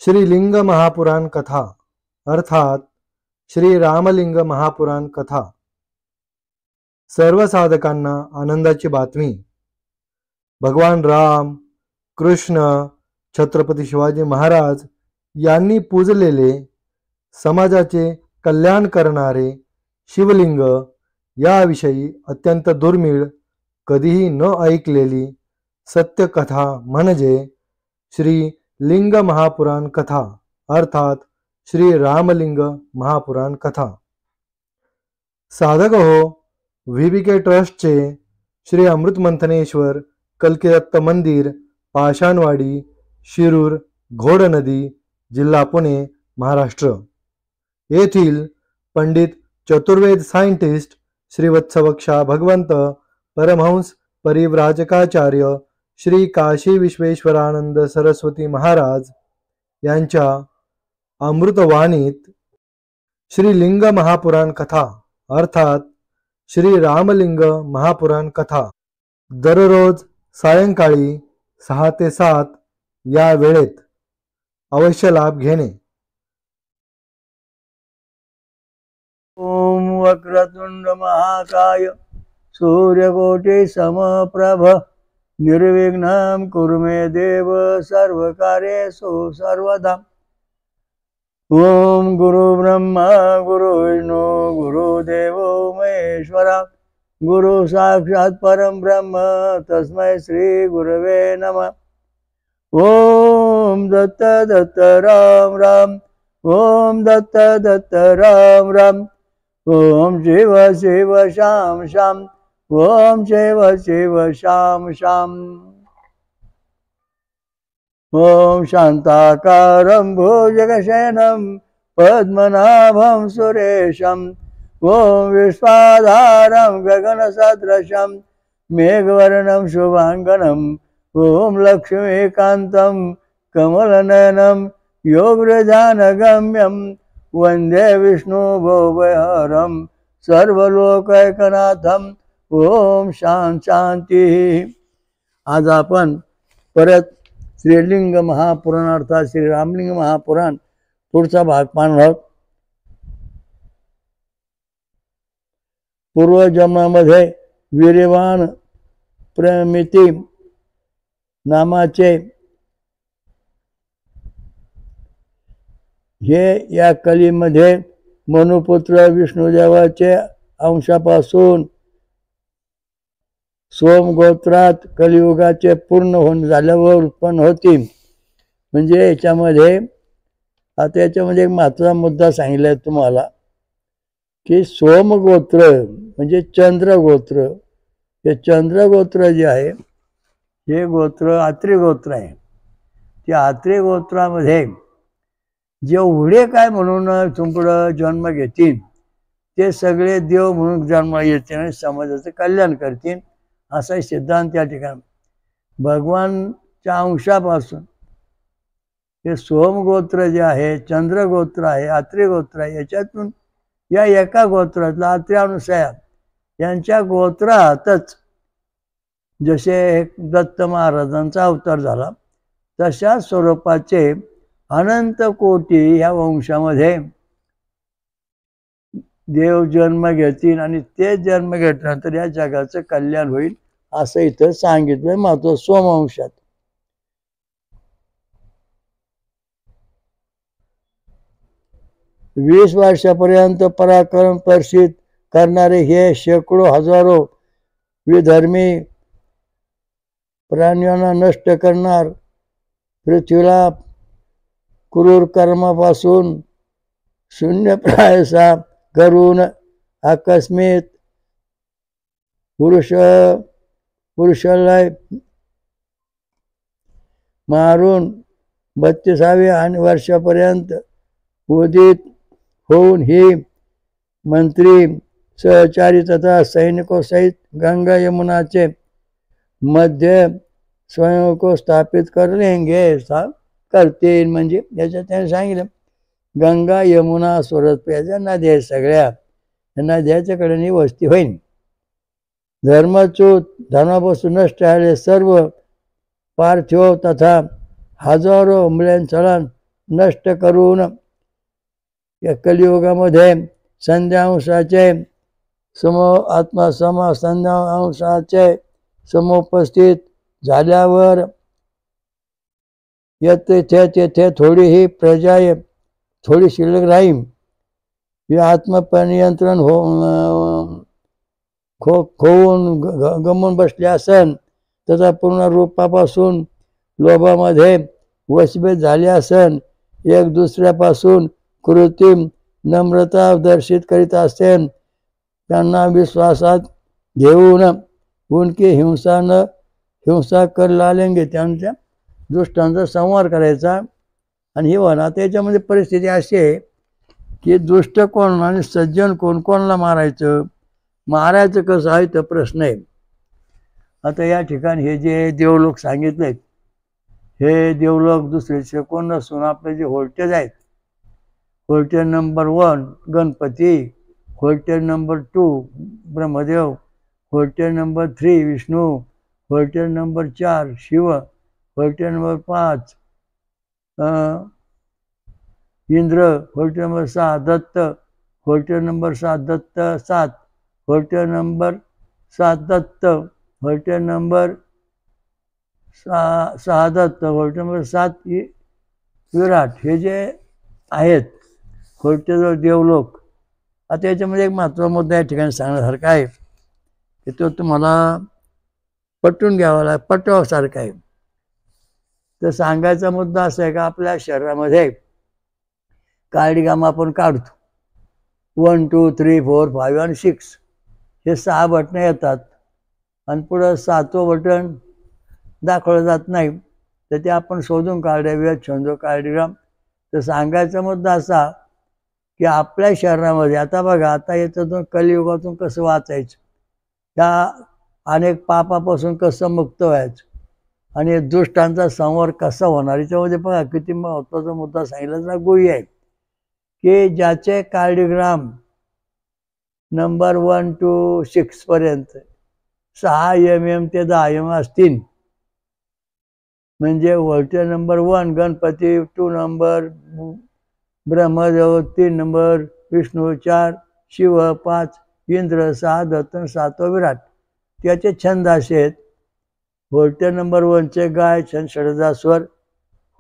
श्री लिंग महापुराण कथा अर्थात श्री रामलिंग महापुराण कथा। सर्व साधकांना आनंदाची बातमी। भगवान राम, कृष्ण, छत्रपती शिवाजी महाराज यांनी पूजलेले समाजाचे कल्याण करणारे शिवलिंग याविषयी अत्यंत दुर्मिळ, कधीही न ऐकलेली सत्य कथा म्हणजे श्री लिंग महापुराण कथा अर्थात श्री रामलिंग महापुराण कथा। साधक हो, VBK ट्रस्टचे श्री अमृतमंथनेश्वर कल्किदत्त मंदिर, पाषाणवाडी, शिरूर, घोडनदी, जिल्हा पुणे, महाराष्ट्र येथील पंडित चतुर्वेद सायंटिस्ट श्री वत्सवक्षा भगवंत परमहंस परिव्राजकाचार्य श्री काशी विश्वेश्वरानंद सरस्वती महाराज यांच्या अमृतवाणीत श्री लिंग महापुराण कथा अर्थात श्री रामलिंग महापुराण कथा दररोज सायंकाळी 6 ते 7 या वेळेत अवश्य लाभ घेणे। ओम वक्रतुंड महाकाय सूर्यकोटि समप्रभ निर्विघ्नं कुरु मे देव सर्वकार्येषु सर्वदा। ओम गुरु ब्रह्मा गुरु विष्णु गुरुदेवो महेश्वरा गुरु साक्षात् परं ब्रह्म तस्मै श्री गुरवे नमः। ओम दत्त दत्त राम राम, ओम दत्त दत्त राम राम, ओम शिव शिव शाम शाम, ओम शिव शिव शाम शाम। ओम शांताकारं भुजगशयनं पद्मनाभं सुरेशं, ओम विश्वाधारं गगनसदृशं मेघवर्णं शुभांगनं, ओम लक्ष्मीकान्तं कमलनयनं योगृजानगम्यं वंदे विष्णु भवभयहरं सर्वलोकैकनाथं। ओम शांती। आज आपण परत श्रीलिंग महापुराण अर्थात श्री रामलिंग महापुराण पुढचा भाग पाहणार आहोत। पूर्वजन्मामध्ये वीर्यवान प्रमिती नामाचे हे या कलीमध्ये मनुपुत्र विष्णुदेवाचे अंशापासून सोम गोत्रात कलियुगाचे पूर्ण होऊन झाल्यावर उत्पन्न होती। म्हणजे याच्यामध्ये आता याच्यामध्ये एक महत्त्वाचा मुद्दा सांगितलाय तुम्हाला की सोम गोत्र म्हणजे चंद्रगोत्र। हे चंद्रगोत्र जे आहे हे गोत्र आत्री गोत्र आहे। त्या आत्री गोत्रामध्ये जेवढे काय म्हणून तुमकडं जन्म घेतील ते सगळे देव म्हणून जन्म येतील आणि समाजाचं कल्याण करतील असा सिद्धांत या ठिकाणी। भगवानच्या अंशापासून हे सोमगोत्र जे आहे, चंद्रगोत्र आहे, आत्री गोत्र आहे, याच्यातून या एका गोत्रातला आत्री अनुसया यांच्या गोत्रातच जसे दत्त महाराजांचा अवतार झाला तशा स्वरूपाचे अनंत कोटी ह्या वंशामध्ये देव जन्म घेतील आणि ते जन्म घेतल्यानंतर या जगाचं कल्याण होईल असं इथं सांगितलंय महत्व सोमवंशात। वीस वर्षापर्यंत पराक्रम प्रसिद्ध करणारे हे शेकडो हजारो विधर्मी प्राण्यांना नष्ट करणार, पृथ्वीला क्रूर कर्मापासून शून्य प्रायसा करून आकस्मिक पुरुषाला मारून 32व्या वर्षापर्यंत उदित होऊन ही मंत्री सहचारी तथा सैनिकों सहित गंगा यमुनाचे मध्य स्वयं को स्थापित कर लेंगे करतील। म्हणजे याच्यात त्याने सांगितलं गंगा यमुना सरस्वती या नद्या सगळ्या नद्याच्याकडे वस्ती होईल। धर्मच्युत धर्मापासून नष्ट झाले सर्व पार्थिव तथा हजारो मुलांचलन नष्ट करून या कलियुगामध्ये संध्यांशाचे आत्मा संध्यांशाचे समुपस्थित झाल्यावर तेथे थोडीही प्रजा थोडी शिल्लक राहील. हे आत्मनियंत्रण खोवून गमून बसले असन, त्याचा पूर्ण रूपापासून लोभामध्ये वशभेद झाले असन, एक दुसऱ्यापासून कृत्रिम नम्रता दर्शित करीत असेल, त्यांना विश्वासात घेऊन उनकी हिंसा कर लालेंगे, त्यांच्या दुष्टांचा संहार करायचा. आणि हे म्हणा त्याच्यामध्ये परिस्थिती अशी आहे की दुष्ट कोण आणि सज्जन कोण, कोणाला मारायचं कसं आहे तर प्रश्न आहे. आता या ठिकाणी हे जे देवलोक सांगितलेत, हे देवलोक दुसरे कोण नसून आपले जे व्होल्टेज आहेत, voltage number 1 Ganpati, voltage number 2 Brahmadev, voltage number 3 Vishnu, voltage number 4 Shiv, voltage number 5 Indra, voltage number 6 Datta, voltage number 7 Datta 7, voltage number 7 Datta, voltage number 6 Datta, voltage number 7 Virat. हे जे आहेत व्होल्टेज देवलोक. आता याच्यामध्ये एक महत्त्वाचा मुद्दा या ठिकाणी सांगण्यासारखा आहे की तो तुम्हाला पटवून घ्यावा पटवासारखा आहे. तर सांगायचा मुद्दा असा आहे का आपल्या शरीरामध्ये कार्डिगाम आपण काढतो, 1 2 3 4 5 आणि 6 हे 6 बटणं येतात आणि पुढं 7वं बटन दाखवलं जात नाही, तर ते आपण शोधून काढावे छंदो कार्डिगाम. तर सांगायचा मुद्दा असा की आपल्या शरीरामध्ये आता बघा, आता याच्यातून कलियुगातून कसं वाचायचं, त्या अनेक पापापासून कसं मुक्त व्हायचं आणि दुष्टांचा संहार कसा होणार, याच्यामध्ये बघा किती महत्त्वाचा मुद्दा सांगितला गुही आहे की ज्याचे कार्डिग्राम नंबर 1 to 6 पर्यंत 6 mm ते 10 mm असतील, म्हणजे voltage number 1 Ganpati, 2 number Brahmadev, 3 number Vishnu, 4 Shiv, 5 Indra, 6 Datta, 7 Virat. त्याचे छंद असे आहेत. व्होल्टेज नंबर 1चे गाय छंद षडजा स्वर,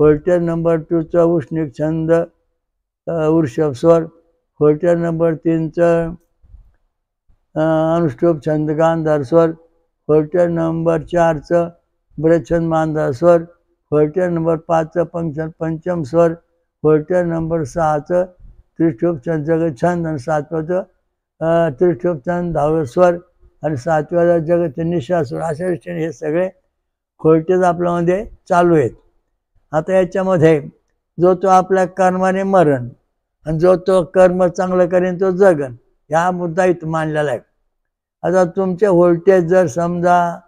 व्होल्टेज नंबर 2चा उष्णिक छंद वृषभ स्वर, व्होल्टेज नंबर 3चं अनुष्टुप छंद गांधार स्वर, व्होल्टेज नंबर 4चं ब्रजछंद मांधार स्वर, व्होल्टेज नंबर 5चं पंचम स्वर, व्होल्टेज नंबर 6चं त्रिशूप छंद जगत छंद आणि 7वाचं त्रिशूप छंद धाव स्वर आणि 7व्याला जगत निशा स्वर. अशा दृष्टीने हे सगळे व्होल्टेज आपल्यामध्ये चालू आहेत. आता याच्यामध्ये जो तो आपल्या कर्माने मरण आणि जो तो कर्म चांगलं करेन तो जगन, हा मुद्दा इथं मांडलेला आहे. आता तुमचे व्होल्टेज जर समजा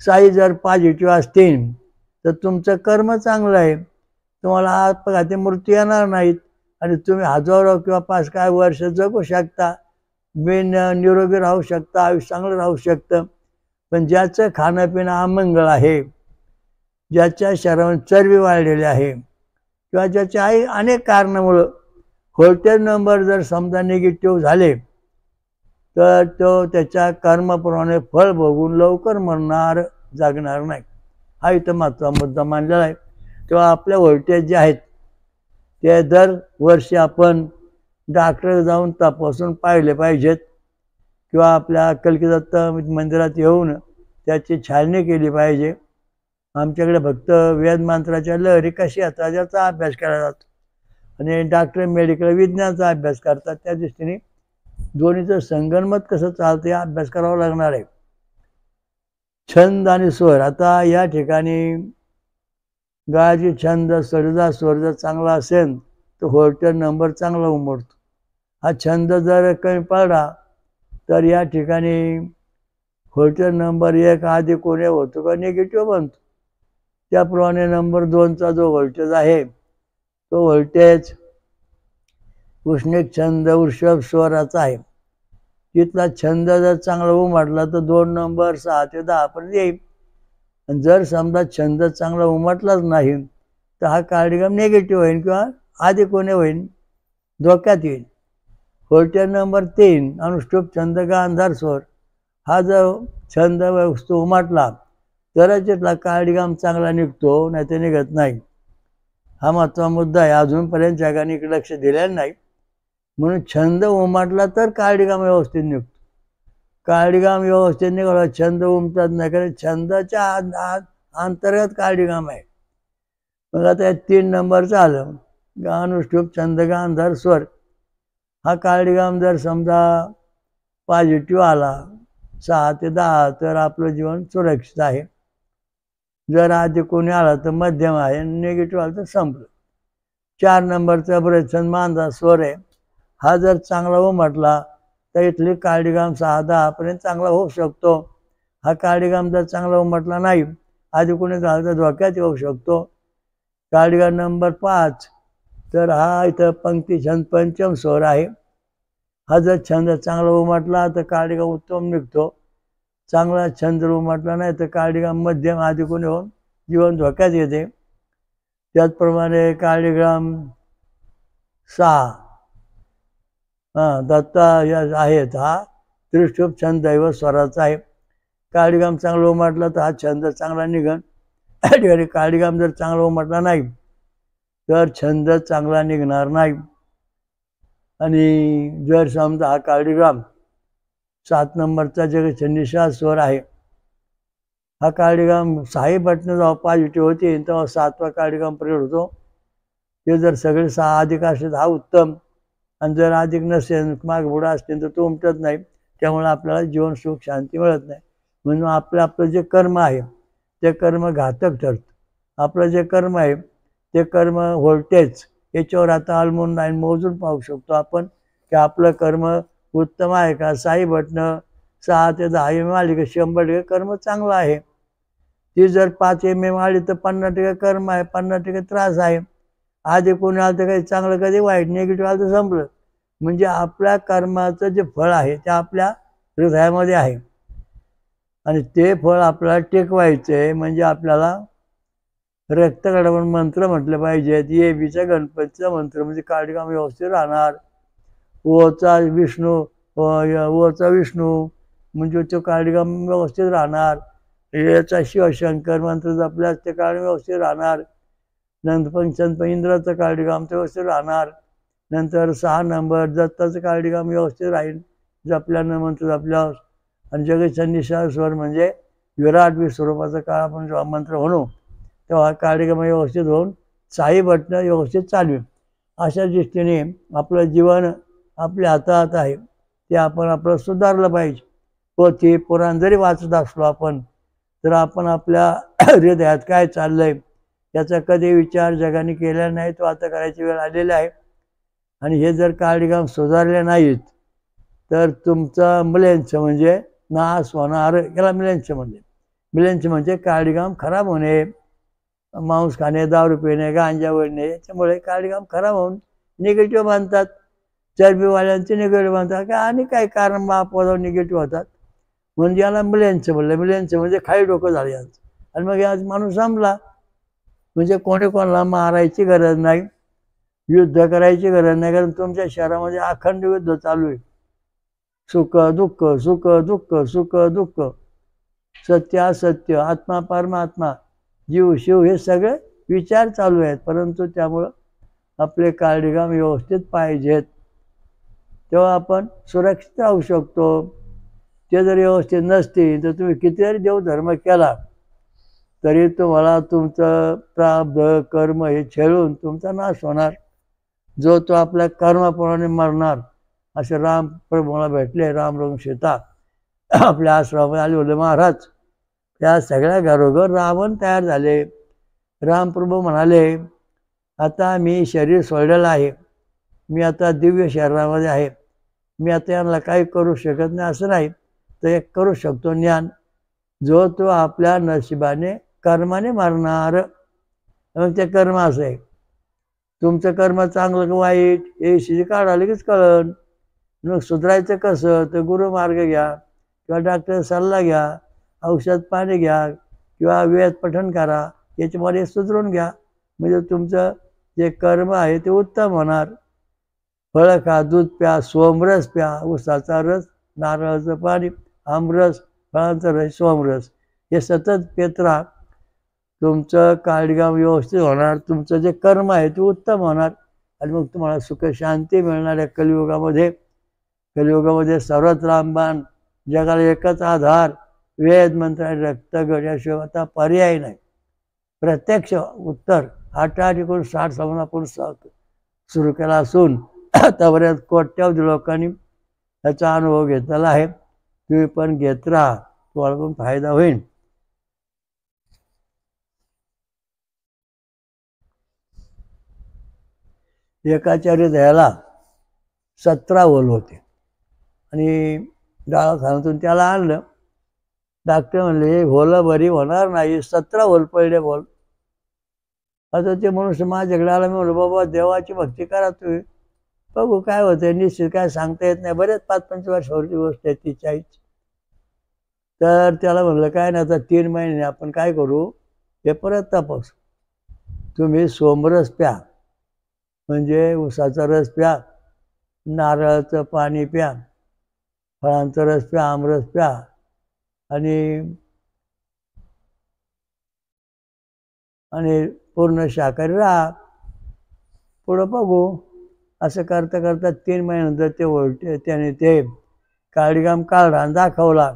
साई जर पॉझिटिव्ह असतील तर तुमचं कर्म चांगलं आहे, तुम्हाला अपघाती मृत्यू येणार नाहीत आणि तुम्ही हजारो किंवा 5 काय वर्ष जगू शकता, निरोगी राहू शकता, आयुष्य चांगलं राहू शकतं. पण ज्याचं खाणंपिणं अमंगळ आहे, ज्याच्या शरीरावर चरबी वाढलेली आहे किंवा ज्याच्या अनेक कारणामुळं व्होल्टेज नंबर जर समजा निगेटिव्ह झाले तर तो त्याच्या कर्माप्रमाणे फळ भोगून लवकर मरणार, जगणार नाही. हा इथं महत्त्वाचा मुद्दा मांडलेला आहे. तेव्हा आपले व्होल्टेज जे आहेत ते दरवर्षी आपण डॉक्टर जाऊन तपासून पाहिले पाहिजेत किंवा आपल्या कलकीदत्त मंदिरात येऊन त्याची छाननी केली पाहिजे. आमच्याकडे फक्त वेदमंत्राच्या लहरी कशी येतात याचा अभ्यास केला जातो आणि डॉक्टर मेडिकल विज्ञानाचा अभ्यास करतात. त्या दृष्टीने दोन्हीचं संगनमत कसं चालतं या अभ्यास करावा लागणार आहे. छंद आणि स्वर. आता या ठिकाणी गायची छंद षडजा स्वर जर चांगला असेल तर व्होल्टेज नंबर चांगला उमटतो. हा छंद जर कमी पडला तर या ठिकाणी व्होल्टेज नंबर 1 आधी कोणी होतो का निगेटिव्ह बनतो. त्याप्रमाणे नंबर 2चा जो व्होल्टेज आहे तो व्होल्टेज उष्णिक छंद वृषभ स्वराचा आहे. तिथला छंद जर चांगला उमटला तर 2 नंबर 6 ते 10 पर्यंत येईल. आणि जर समजा छंद चांगला उमटलाच नाही तर हा कार्डिगम निगेटिव्ह होईल किंवा आधी कोणी होईल, धोक्यात येईल. व्होल्टेज नंबर 3 अनुष्टुप छंद गांधार स्वर. हा जर छंद वस्तू उमटला तरच इथला कार्डिगम चांगला निघतो, नाही तर निघत नाही. हा महत्त्वाचा मुद्दा आहे. अजूनपर्यंत जगाने इकडे लक्ष दिलेलं नाही. म्हणून छंद उमटला तर कार्डिगम व्यवस्थित निघतो. कार्डिगम व्यवस्थित निघाला, छंद उमटत नाही, कारण छंदाच्या अंतर्गत कार्डिगम आहे. मग आता 3 नंबरचं आलं अनुष्टुप छंद गांधार स्वर. हा कार्डिगम जर समजा पॉझिटिव्ह आला 6 ते 10 तर आपलं जीवन सुरक्षित आहे. जर आधी कोणी आला तर मध्यम आहे, निगेटिव्ह आला तर संपलं. 4 नंबरचा ब्रजछंद मांदा स्वर आहे. हा जर चांगला उमटला तर इथली कार्डिगम 6-10 पर्यंत चांगला होऊ शकतो. हा कार्डिगम जर चांगला उमटला नाही, आधी कोणी झालं तर धोक्यात येऊ शकतो. कार्डिगम नंबर 5 तर हा इथं पंक्ती छंद पंचम स्वर आहे. हा जर छंद चांगला उमटला तर कार्डिगम उत्तम निघतो. चांगला छंद उमटला नाही तर कार्डिगम मध्यम आधी कोणी होऊन जीवन धोक्यात येते. त्याचप्रमाणे कार्डिगम 6 दत्ता आहेत. हा त्रिशुभ छंद दैव स्वराचा आहे. कार्डिगम चांगला उमटला तर हा छंद चांगला निघन. ठिकाणी कार्डिगम जर चांगला उमटला नाही तर छंद चांगला निघणार नाही. आणि जर समजा हा कार्डिगम 7 नंबरचा जगछंदीचा स्वर आहे. हा कार्डिगम 6 बटणं जेव्हा पॉझिटिव्ह होते तेव्हा 7वा कार्डिगम प्रयोग होतो. ते जर सगळे 6 अधिक असले हा उत्तम, आणि जर अधिक नसेल माग पुढं असतील तर तो उमटत नाही. त्यामुळे आपल्याला जीवन सुख शांती मिळत नाही. म्हणून आपलं जे कर्म आहे ते कर्म घातक ठरतं. आपलं जे कर्म आहे ते कर्म व्होल्टेज याच्यावर आता अवलंबून नाही, मोजून पाहू शकतो आपण की आपलं कर्म उत्तम आहे का. 6 बटणं 6 ते 10 mm आली का 100% कर्म चांगलं आहे. ती जर 5 mm आली तर 50% कर्म आहे, 50% त्रास आहे. आधी कोणी आलं तर काही चांगलं कधी वाईट, निगेटिव्ह आलं तर संपलं. म्हणजे आपल्या कर्माचं जे फळ आहे ते आपल्या हृदयामध्ये आहे, आणि ते फळ आपल्याला टेकवायचं आहे. म्हणजे आपल्याला रक्तगडवण मंत्र म्हटलं पाहिजेत. ये बीचा गणपतीचा मंत्र म्हणजे कार्डिगम व्यवस्थित राहणार. ओचा विष्णू म्हणजे तो कार्डिगम व्यवस्थित राहणार. याचा शिवशंकर मंत्र जपल्यास ते कार्डिगम व्यवस्थित राहणार. नंतर पंचम इंद्राचं कार्डिगम ते व्यवस्थित राहणार. नंतर 6 नंबर दत्ताचं कार्डिगम व्यवस्थित राहील जपल्यानं, मंत्र जपल्यावर. आणि जगछंदीचा स्वर म्हणजे विराट विश्वरूपाचा काळ आपण जेव्हा मंत्र म्हणू तेव्हा कार्डिगम व्यवस्थित होऊन 6 बटणं व्यवस्थित चालवी. अशा दृष्टीने आपलं जीवन आपल्या हातात आहे, ते आपण आपलं सुधारलं पाहिजे. पोथी पुराण जरी वाचत असलो आपण तर आपण आपल्या हृदयात काय चाललंय याचा कधी विचार जगाने केलेला नाही, तो आता करायची वेळ आलेली आहे. आणि हे जर कार्डिगम सुधारले नाहीत तर तुमचं मिलेंच म्हणजे नाश होणार. याला मिलेंच म्हणजे कार्डिगम खराब होणे. मांस खाणे, दारू पिणे, गांजा वळणे याच्यामुळे कार्डिगम खराब होऊन निगेटिव्ह बनतात. चरबीवाल्यांचे निगेटिव्ह बनतात का, आणि काही कारण महापौरावर निगेटिव्ह होतात. म्हणजे याला मिलेंच म्हणजे खाली डोकं झालं यांचं. आणि मग या माणूस संपला. म्हणजे कोणी कोणाला मारायची गरज नाही, युद्ध करायची गरज नाही, कारण तुमच्या शहरामध्ये अखंड युद्ध चालू आहे. सुख दुःख, सुख दुःख, सुख दुःख, सत्य असत्य, आत्मा परमात्मा, जीव शिव हे सगळे विचार चालू आहेत. परंतु त्यामुळं आपले कार्डिगम व्यवस्थित पाहिजेत, तेव्हा आपण सुरक्षित राहू शकतो. ते जर व्यवस्थित नसतील तर तुम्ही कितीतरी देवधर्म केला तरी तुम्हाला तुमचं प्रारब्ध कर्म हे छेळून तुमचा नाश होणार. जो तो आपल्या कर्माप्रमाणे मरणार. असे राम प्रभूला भेटले, रामरंग सीता आपल्या आश्रमामध्ये आले होते महाराज. त्या सगळ्या घरोघर रावण तयार झाले. रामप्रभू म्हणाले आता मी शरीर सोडलेलं आहे, मी आता दिव्य शरीरामध्ये आहे, मी आता यांना काही करू शकत नाही असं नाही, तर एक करू शकतो ज्ञान. जो तो आपल्या नशिबाने कर्माने मरणार. मग ते कर्म असं आहे, तुमचं कर्म चांगलं का वाईट हे शिजी काढा लगेच कळन. मग सुधारायचं कसं, तर गुरुमार्ग घ्या किंवा डॉक्टर सल्ला घ्या, औषध पाणी घ्या किंवा वेद पठण करा, याच्यामध्ये सुधरून घ्या. म्हणजे तुमचं जे कर्म आहे ते उत्तम होणार. फळं खा, दूध प्या, सोमरस प्या, ऊसाचा रस, नारळाचं पाणी, आमरस, फळांचा रस, सोमरस हे सतत पेत राहा. तुमचं काळगाव व्यवस्थित होणार, तुमचं जे कर्म आहे ते उत्तम होणार आणि मग तुम्हाला सुख शांती मिळणार आहे कलियुगामध्ये. कलियुगामध्ये सर्वच रामबाण, जगाला एकच आधार, वेद मंत्र आणि रक्तगट याशिवाय आता पर्याय नाही. प्रत्यक्ष उत्तर 8-8-60 आपण सुरू केला असून आतापर्यंत कोट्यावधी लोकांनी याचा अनुभव घेतलेला आहे. तुम्ही पण घेत राहा, तुम्हाला पण फायदा होईल. एकाचार्य दयाला 17 होल होते आणि दवाखान्यातून त्याला आणलं. डॉक्टर म्हणले होलं बरी होणार नाही, 17 होल पडले बोल. आता ते मनुष्य माझ्याकडे आला. मी म्हणलो बाबा देवाची भक्ती करा तुम्ही, बघू काय होतंय, निश्चित काय सांगता येत नाही. बरेच 5-5 वर्षावरची गोष्ट आहे ती 40. तर त्याला म्हणलं काय नाही, आता 3 महिने आपण काय करू, हे परत तपास. तुम्ही सोमरस प्या, म्हणजे ऊसाचा रस प्या, नारळाचं पाणी प्या, फळांचा रस प्या, आमरस प्या आणि पूर्ण शाकाहारी राहा. पुढं बघू. असं करता करता 3 महिन्यानंतर त्याने ते काळीगाम काढला दाखवला.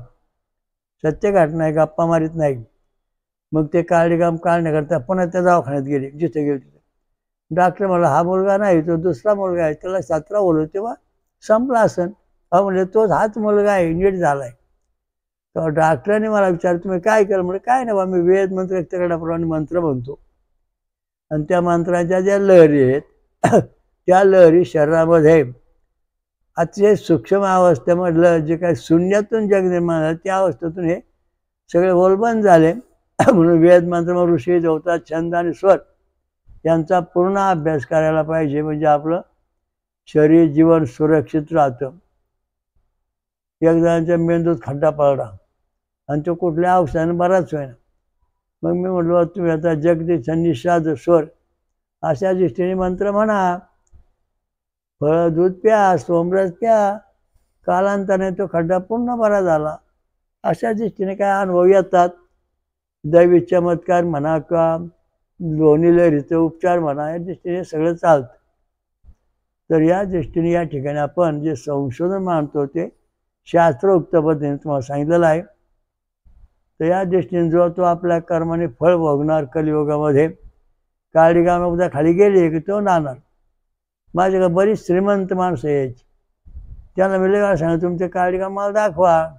सत्य घटना आहे, गप्पा मारीत नाही. मग ते काळीगाम काढण्याकरता पुन्हा त्या दवाखान्यात गेले, जिथे गेले तिथे. डॉक्टर म्हणला हा मुलगा नाही, तो दुसरा मुलगा आहे, त्याला 17 होल तेव्हा संपला असन. म्हणजे तोच हाच मुलगा आहे, नीट झालाय. तर डॉक्टरांनी मला विचारलं तुम्ही काय केलं? म्हणजे काय नाही बा, मी वेद मंत्र रक्तगटाप्रमाणे मंत्र म्हणतो आणि त्या मंत्राच्या ज्या लहरी आहेत त्या लहरी शरीरामध्ये अतिशय सूक्ष्म अवस्थेमधलं जे काही शून्यातून जग निर्माण झालं त्या अवस्थेतून हे सगळे होलबंद झाले. म्हणून वेद मंत्र ऋषी देवता छंद आणि स्वर यांचा पूर्ण अभ्यास करायला पाहिजे, म्हणजे आपलं शरीर जीवन सुरक्षित राहतं. एक जणांच्या मेंदूत खड्डा पडला आणि तो कुठल्या औषधाने बराच होईना. मग मी म्हटलो तुम्ही आता जगदीश निषाद स्वर अशा दृष्टीने मंत्र म्हणा, फळं दूध प्या, सोमरस प्या, कालांतराने तो खड्डा पूर्ण बरा झाला. अशा दृष्टीने काय अनुभव येतात. दैवी चमत्कार म्हणा किंवा दोन्ही लहरीचे उपचार म्हणा, या दृष्टीने सगळं चालतं. तर या दृष्टीने या ठिकाणी आपण जे संशोधन मानतो ते शास्त्रोक्त पद्धतीने तुम्हाला सांगितलेलं आहे. तर या दृष्टीने जो तो आपल्या कर्माने फळ भोगणार कलियुगामध्ये, काळीगामामध्ये खाली गेले की तो नाणार. माझ्याकडे बरीच श्रीमंत माणसं यायची, त्यांना मी वेगळा सांगितलं तुमचे काळीगाम मला दाखवा.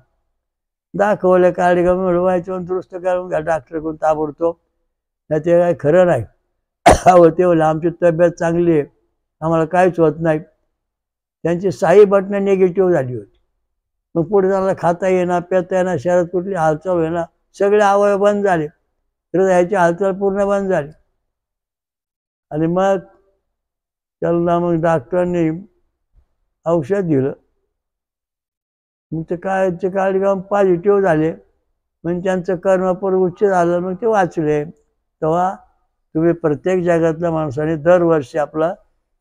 दाखवलं काळीगाम मिळवायचं, दुरुस्त करून घ्या डॉक्टरकडून ताबडतोब. नाही ते काय खरं नाही. अहो ते बोलले आमची तब्येत चांगली आहे, आम्हाला काहीच होत नाही. त्यांची 6 बटणं निगेटिव्ह झाली होती. मग पुढे जायला खाता येणार, पेता येणार, शरीरात कुठली हालचाल होईना, सगळे अवयव बंद झाले, हृदयाची हालचाल पूर्ण बंद झाली. आणि मग त्यांना मग डॉक्टरांनी औषध दिलं. मग ते ते काळीगाम पॉझिटिव्ह झाले, म्हणजे त्यांचं कर्म पण उच्च झालं, मग ते वाचले. तेव्हा तुम्ही प्रत्येक जगातल्या माणसाने दरवर्षी आपला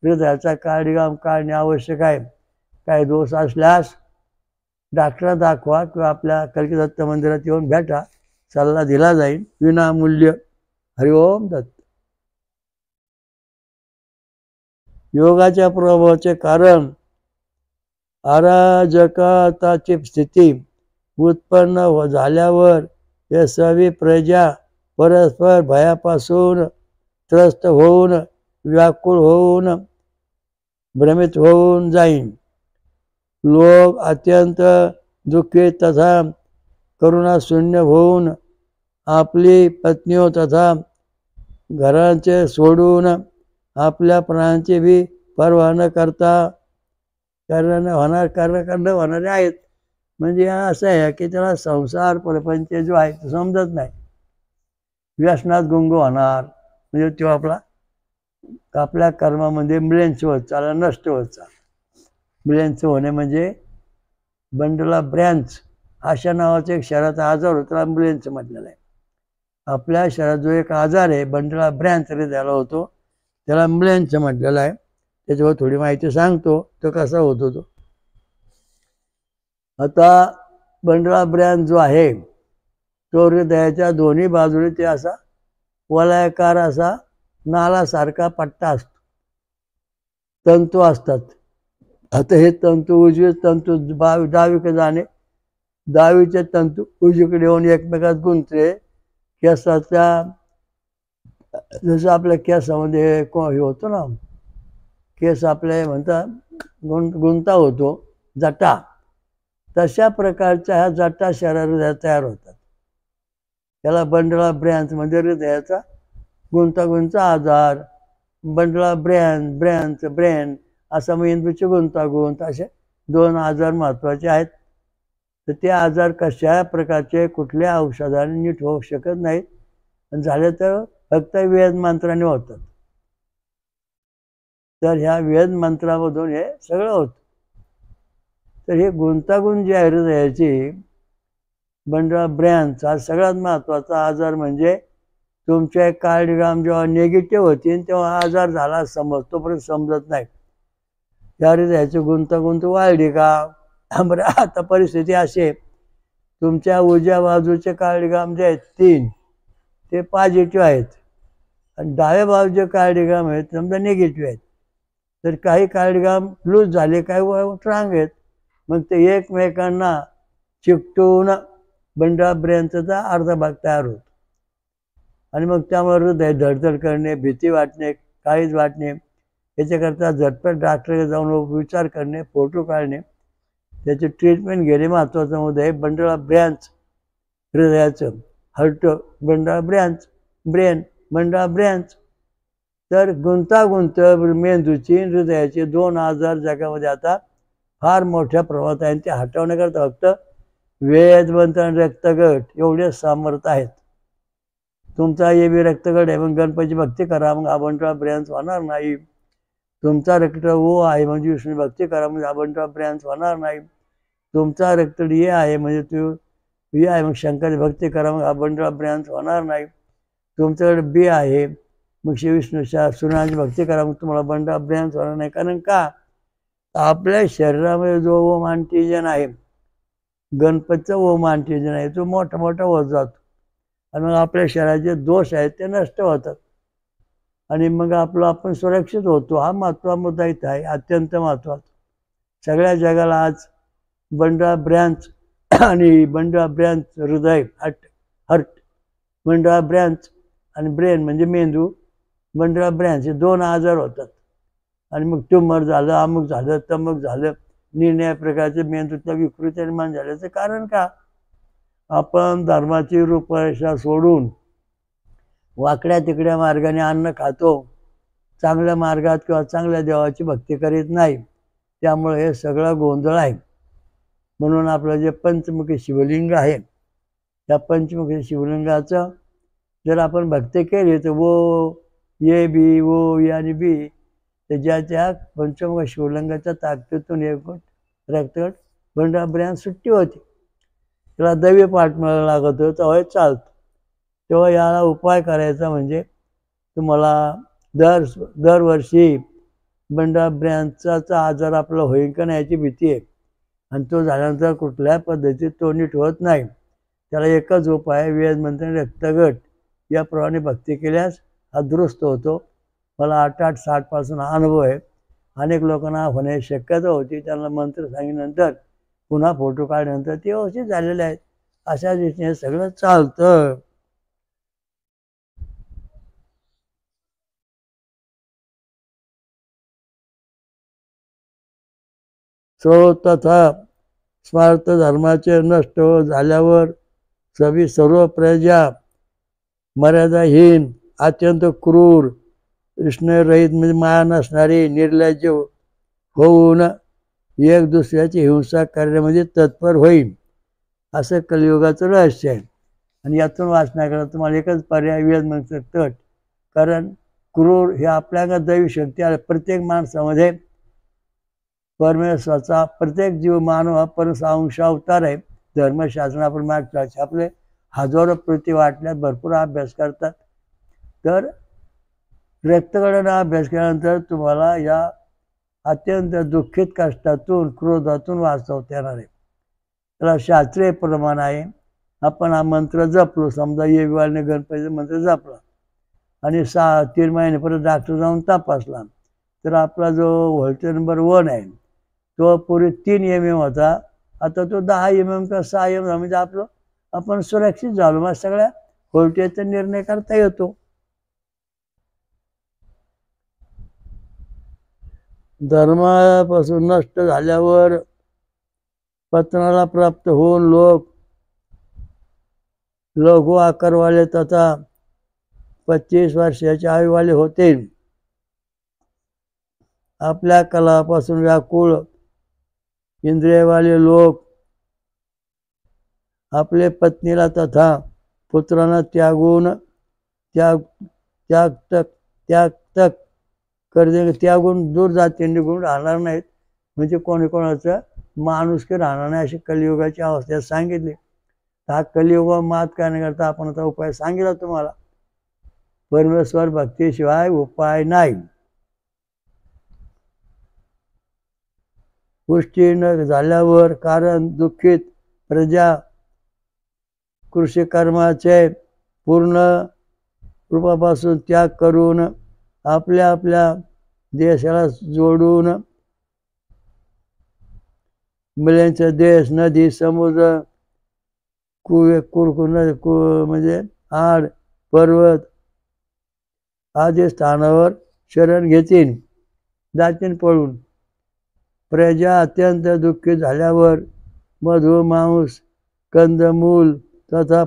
हृदयाचा काळीगाम काढणे आवश्यक आहे. काही दोष असल्यास डॉक्टरला दाखवा किंवा आपल्या कल्की दत्त मंदिरात येऊन भेटा, सल्ला दिला जाईल विनामूल्य. हरिओम दत्त. योगाच्या प्रभावाचे कारण अराजकताची स्थिती उत्पन्न झाल्यावर हे सर्व प्रजा परस्पर भयापासून त्रस्त होऊन व्याकुळ होऊन भ्रमित होऊन जाईन. लोक अत्यंत दुःखी तथा करुणाशून्य होऊन आपली पत्नी तथा घरांचे सोडून आपल्या प्राणांची बी पर्वा न करता करणं होणारे आहेत. म्हणजे असं आहे की त्याला संसार प्रपंच जो आहे तो समजत नाही. व्यसनात गुंग होणार, म्हणजे तो आपल्या कर्मामध्ये मिळेंच होत चालला, नष्ट होत चालला. मिळेंच होणे म्हणजे बंडला ब्रँच अशा नावाचं एक शरीराचा आजार होता, ॲम्ब्युलन्स म्हटलेला आहे. आपल्या शरीरात जो एक आजार आहे बंडला ब्रँच हृदयाला होतो, त्याला म्लेंच म्हटलेलं आहे. त्याच्यावर थोडी माहिती सांगतो तो कसा होतो तो. आता बंडला ब्रँच जो आहे तो हृदयाच्या दोन्ही बाजूने ते असा वलयाकार असा नालासारखा पट्टा असतो, तंतू असतात. आता हे तंतू उजवे तंतू डावीकडे जाणे, डावीचे तंतू उजवीकडे येऊन एकमेकात गुंतले. केसाच्या जसं आपल्या केसामध्ये हे होतं ना, केस आपले म्हणतात गुंता होतो जटा, तशा प्रकारच्या ह्या जटा शरीरात तयार होतात. त्याला बंडला ब्रँच म्हणजे हृदयाचा गुंतागुंतचा आजार, बंडला ब्रँच ब्रेन असा मेंदूची गुंतागुंत, असे दोन आजार महत्त्वाचे आहेत. तर ते आजार कशा प्रकारचे कुठल्या औषधाने नीट होऊ शकत नाहीत, आणि झाले तर फक्त वेद मंत्राने होतात. तर ह्या वेद मंत्रामधून हे सगळं होतं. तर हे गुंतागुंत जी आहे हृदयाची, बंडला ब्रँच हा सगळ्यात महत्त्वाचा आजार. म्हणजे तुमच्या कार्डिओग्राम जेव्हा निगेटिव्ह होतील तेव्हा आजार झाला तोपर्यंत समजत नाही. या हृदयाची गुंतागुंत वाढली का बरं, आता परिस्थिती अशी आहे, तुमच्या उजव्या बाजूचे कार्डिओग्राम जे आहेत 3 ते पॉझिटिव्ह आहेत, आणि डाव्या बाजूचे कार्डिओग्राम आहेत समजा निगेटिव्ह आहेत. तर काही कार्डिओग्राम लूज झाले, काही स्ट्रॉंग आहेत. मग ते एकमेकांना चिकटून बंडला ब्रँचचा अर्धा भाग तयार होतो, आणि मग त्यामुळे हृदय धडधड करणे, भीती वाटणे, काळीज वाटणे. याच्याकरता झटपट डॉक्टरकडे जाऊन विचार करणे, फोटो काढणे, त्याची ट्रीटमेंट घेणे महत्त्वाचं मुद्दा आहे. बंडला ब्रँच हृदयाचं, हर्ट बंडला ब्रँच, ब्रेन बंडला ब्रँच. तर गुंतागुंत मेंदूची हृदयाचे 2 आजार जगामध्ये आता फार मोठ्या प्रमाणात आहे. ते हटवण्याकरता फक्त वेद मंत्र आणि रक्तगट एवढे सामर्थ्य आहेत. तुमचा हे बी रक्तगट आहे, मग गणपतीची भक्ती करा, मग हा बंडला ब्रँच होणार नाही. तुमचा रक्त ओ आहे म्हणजे विष्णू भक्ती करा, म्हणजे हा बंडला ब्रँच होणार नाही. तुमचा रक्त डी आहे म्हणजे तू बी आहे, मग शंकराची भक्ती करा, मग हा बंडला ब्रँच होणार नाही. तुमच्याकडे बी आहे, मग श्री विष्णूच्या सूर्याची भक्ती करा, मग तुम्हाला बंडला ब्रँच होणार नाही. कारण का, आपल्या शरीरामध्ये जो ओम अँटीजन आहे, गणपतीचा ओम अँटीजन आहे, तो मोठा मोठा होत जातो, आणि मग आपल्या शरीराचे दोष आहेत ते नष्ट होतात, आणि मग आपण सुरक्षित होतो. हा महत्त्वाचा मुद्दा इथं आहे, अत्यंत महत्त्वाचा. सगळ्या जगाला आज बंडला ब्रँच आणि बंडला ब्रँच हृदय हर्ट बंडला ब्रँच आणि ब्रेन म्हणजे मेंदू, बंडला ब्रँच हे 2 आजार होतात. आणि मग ट्यूमर झालं, अमुक झालं, तमुक झालं, निर्णय प्रकारचे मेंदूतल्या विकृती निर्माण झाल्याचं कारण का, आपण धर्माची रूपरेषा सोडून वाकड्या तिकड्या मार्गाने अन्न खातो, चांगल्या मार्गात किंवा चांगल्या देवाची भक्ती करीत नाही. त्यामुळे हे सगळं गोंधळ आहे. म्हणून आपलं जे पंचमुखी शिवलिंग आहे, त्या पंचमुखी शिवलिंगाचं जर आपण भक्ती केली तर वो ये बी वो ये आणि बी, त्याच्या पंचमुखी शिवलिंगाच्या ताकदीतून एक रक्तगट बंडला ब्रँच सुट्टी होती. त्याला दैवी पाठ मिळायला लागत होतं, तेव्हा चालतं. तेव्हा याला उपाय करायचा म्हणजे तुम्हाला दरवर्षी बंडला ब्रँचचा आजार आपला होईल का नाही याची भीती आहे, आणि तो झाल्यानंतर कुठल्याही पद्धतीत तो नीट होत नाही. त्याला एकच उपाय, वेद मंत्र रक्तगट याप्रमाणे भक्ती केल्यास हा दुरुस्त होतो. मला 8-60 पासून हा अनुभव आहे. अनेक लोकांना होण्याची शक्यता होती, त्यांना मंत्र सांगितल्यानंतर पुन्हा फोटो काढल्यानंतर ते व्यवस्थित झालेले आहेत. अशा रीतीने सगळं चालतं. सो तथा स्वार्थ धर्माचे नष्ट झाल्यावर सर्व प्रजा मर्यादाहीन, अत्यंत क्रूर, कृष्णरहित म्हणजे माया नसणारी, निर्लज्ज होऊन एक दुसऱ्याची हिंसा करण्यामध्ये तत्पर होईल. असं कलियुगाचं रहस्य आहे. आणि यातून वाचण्याकरता तुम्हाला एकच पर्याय, वेद मंत्र तट. कारण क्रूर हे आपल्याला दैवी शक्ती आहे. प्रत्येक माणसामध्ये परमेश्वराचा, प्रत्येक जीव मानव हा परमहंस अवतार आहे. धर्मशास्त्र आपण मागच्या आपले हजारो प्रती वाटण्यात भरपूर अभ्यास करतात. तर रक्तगणना अभ्यास केल्यानंतर तुम्हाला या अत्यंत दुःखित कष्टातून क्रोधातून वाचवता येणार आहे. त्याला शास्त्रीय प्रमाण आहे. आपण हा मंत्र जपलो, समजा येविवाळने गणपतीचा मंत्र जपला आणि 3 महिने परत डॉक्टर जाऊन तपासला, तर आपला जो व्होल्टेज नंबर 1 आहे तो पूर्वी 3 mm होता, आता तो 10 mm किंवा 6 mm म्हणजे आपण सुरक्षित झालो. मग सगळ्या व्होल्टेजचा निर्णय करता येतो. धर्मापासून नष्ट झाल्यावर पतनाला प्राप्त होऊन लोक लघु आकारवाले तथा 25 वर्षाच्या आयुवाले होते. आपल्या कलापासून व्याकुळ इंद्रियवाले लोक आपले पत्नीला तथा पुत्रांना त्यागून त्यागून दूर जाती निघून राहणार नाहीत. म्हणजे कोणाचं माणुसकी राहणार नाही, अशी कलियुगाची अवस्था सांगितली. हा कलियुग मात करण्याकरता आपण आता उपाय सांगितला तुम्हाला. परमेश्वर भक्तीशिवाय उपाय नाही. पुष्टी न झाल्यावर कारण दुःखित प्रजा कृषी कर्माचे पूर्ण रूपापासून त्याग करून आपल्या आपल्या देशाला जोडून मुलांचे देश, नदी, समुद्र, म्हणजे आड पर्वत आदी स्थानावर शरण घेतील, जातीन पळून. प्रजा अत्यंत दुःखी झाल्यावर मधु, मांस, कंदमूल तथा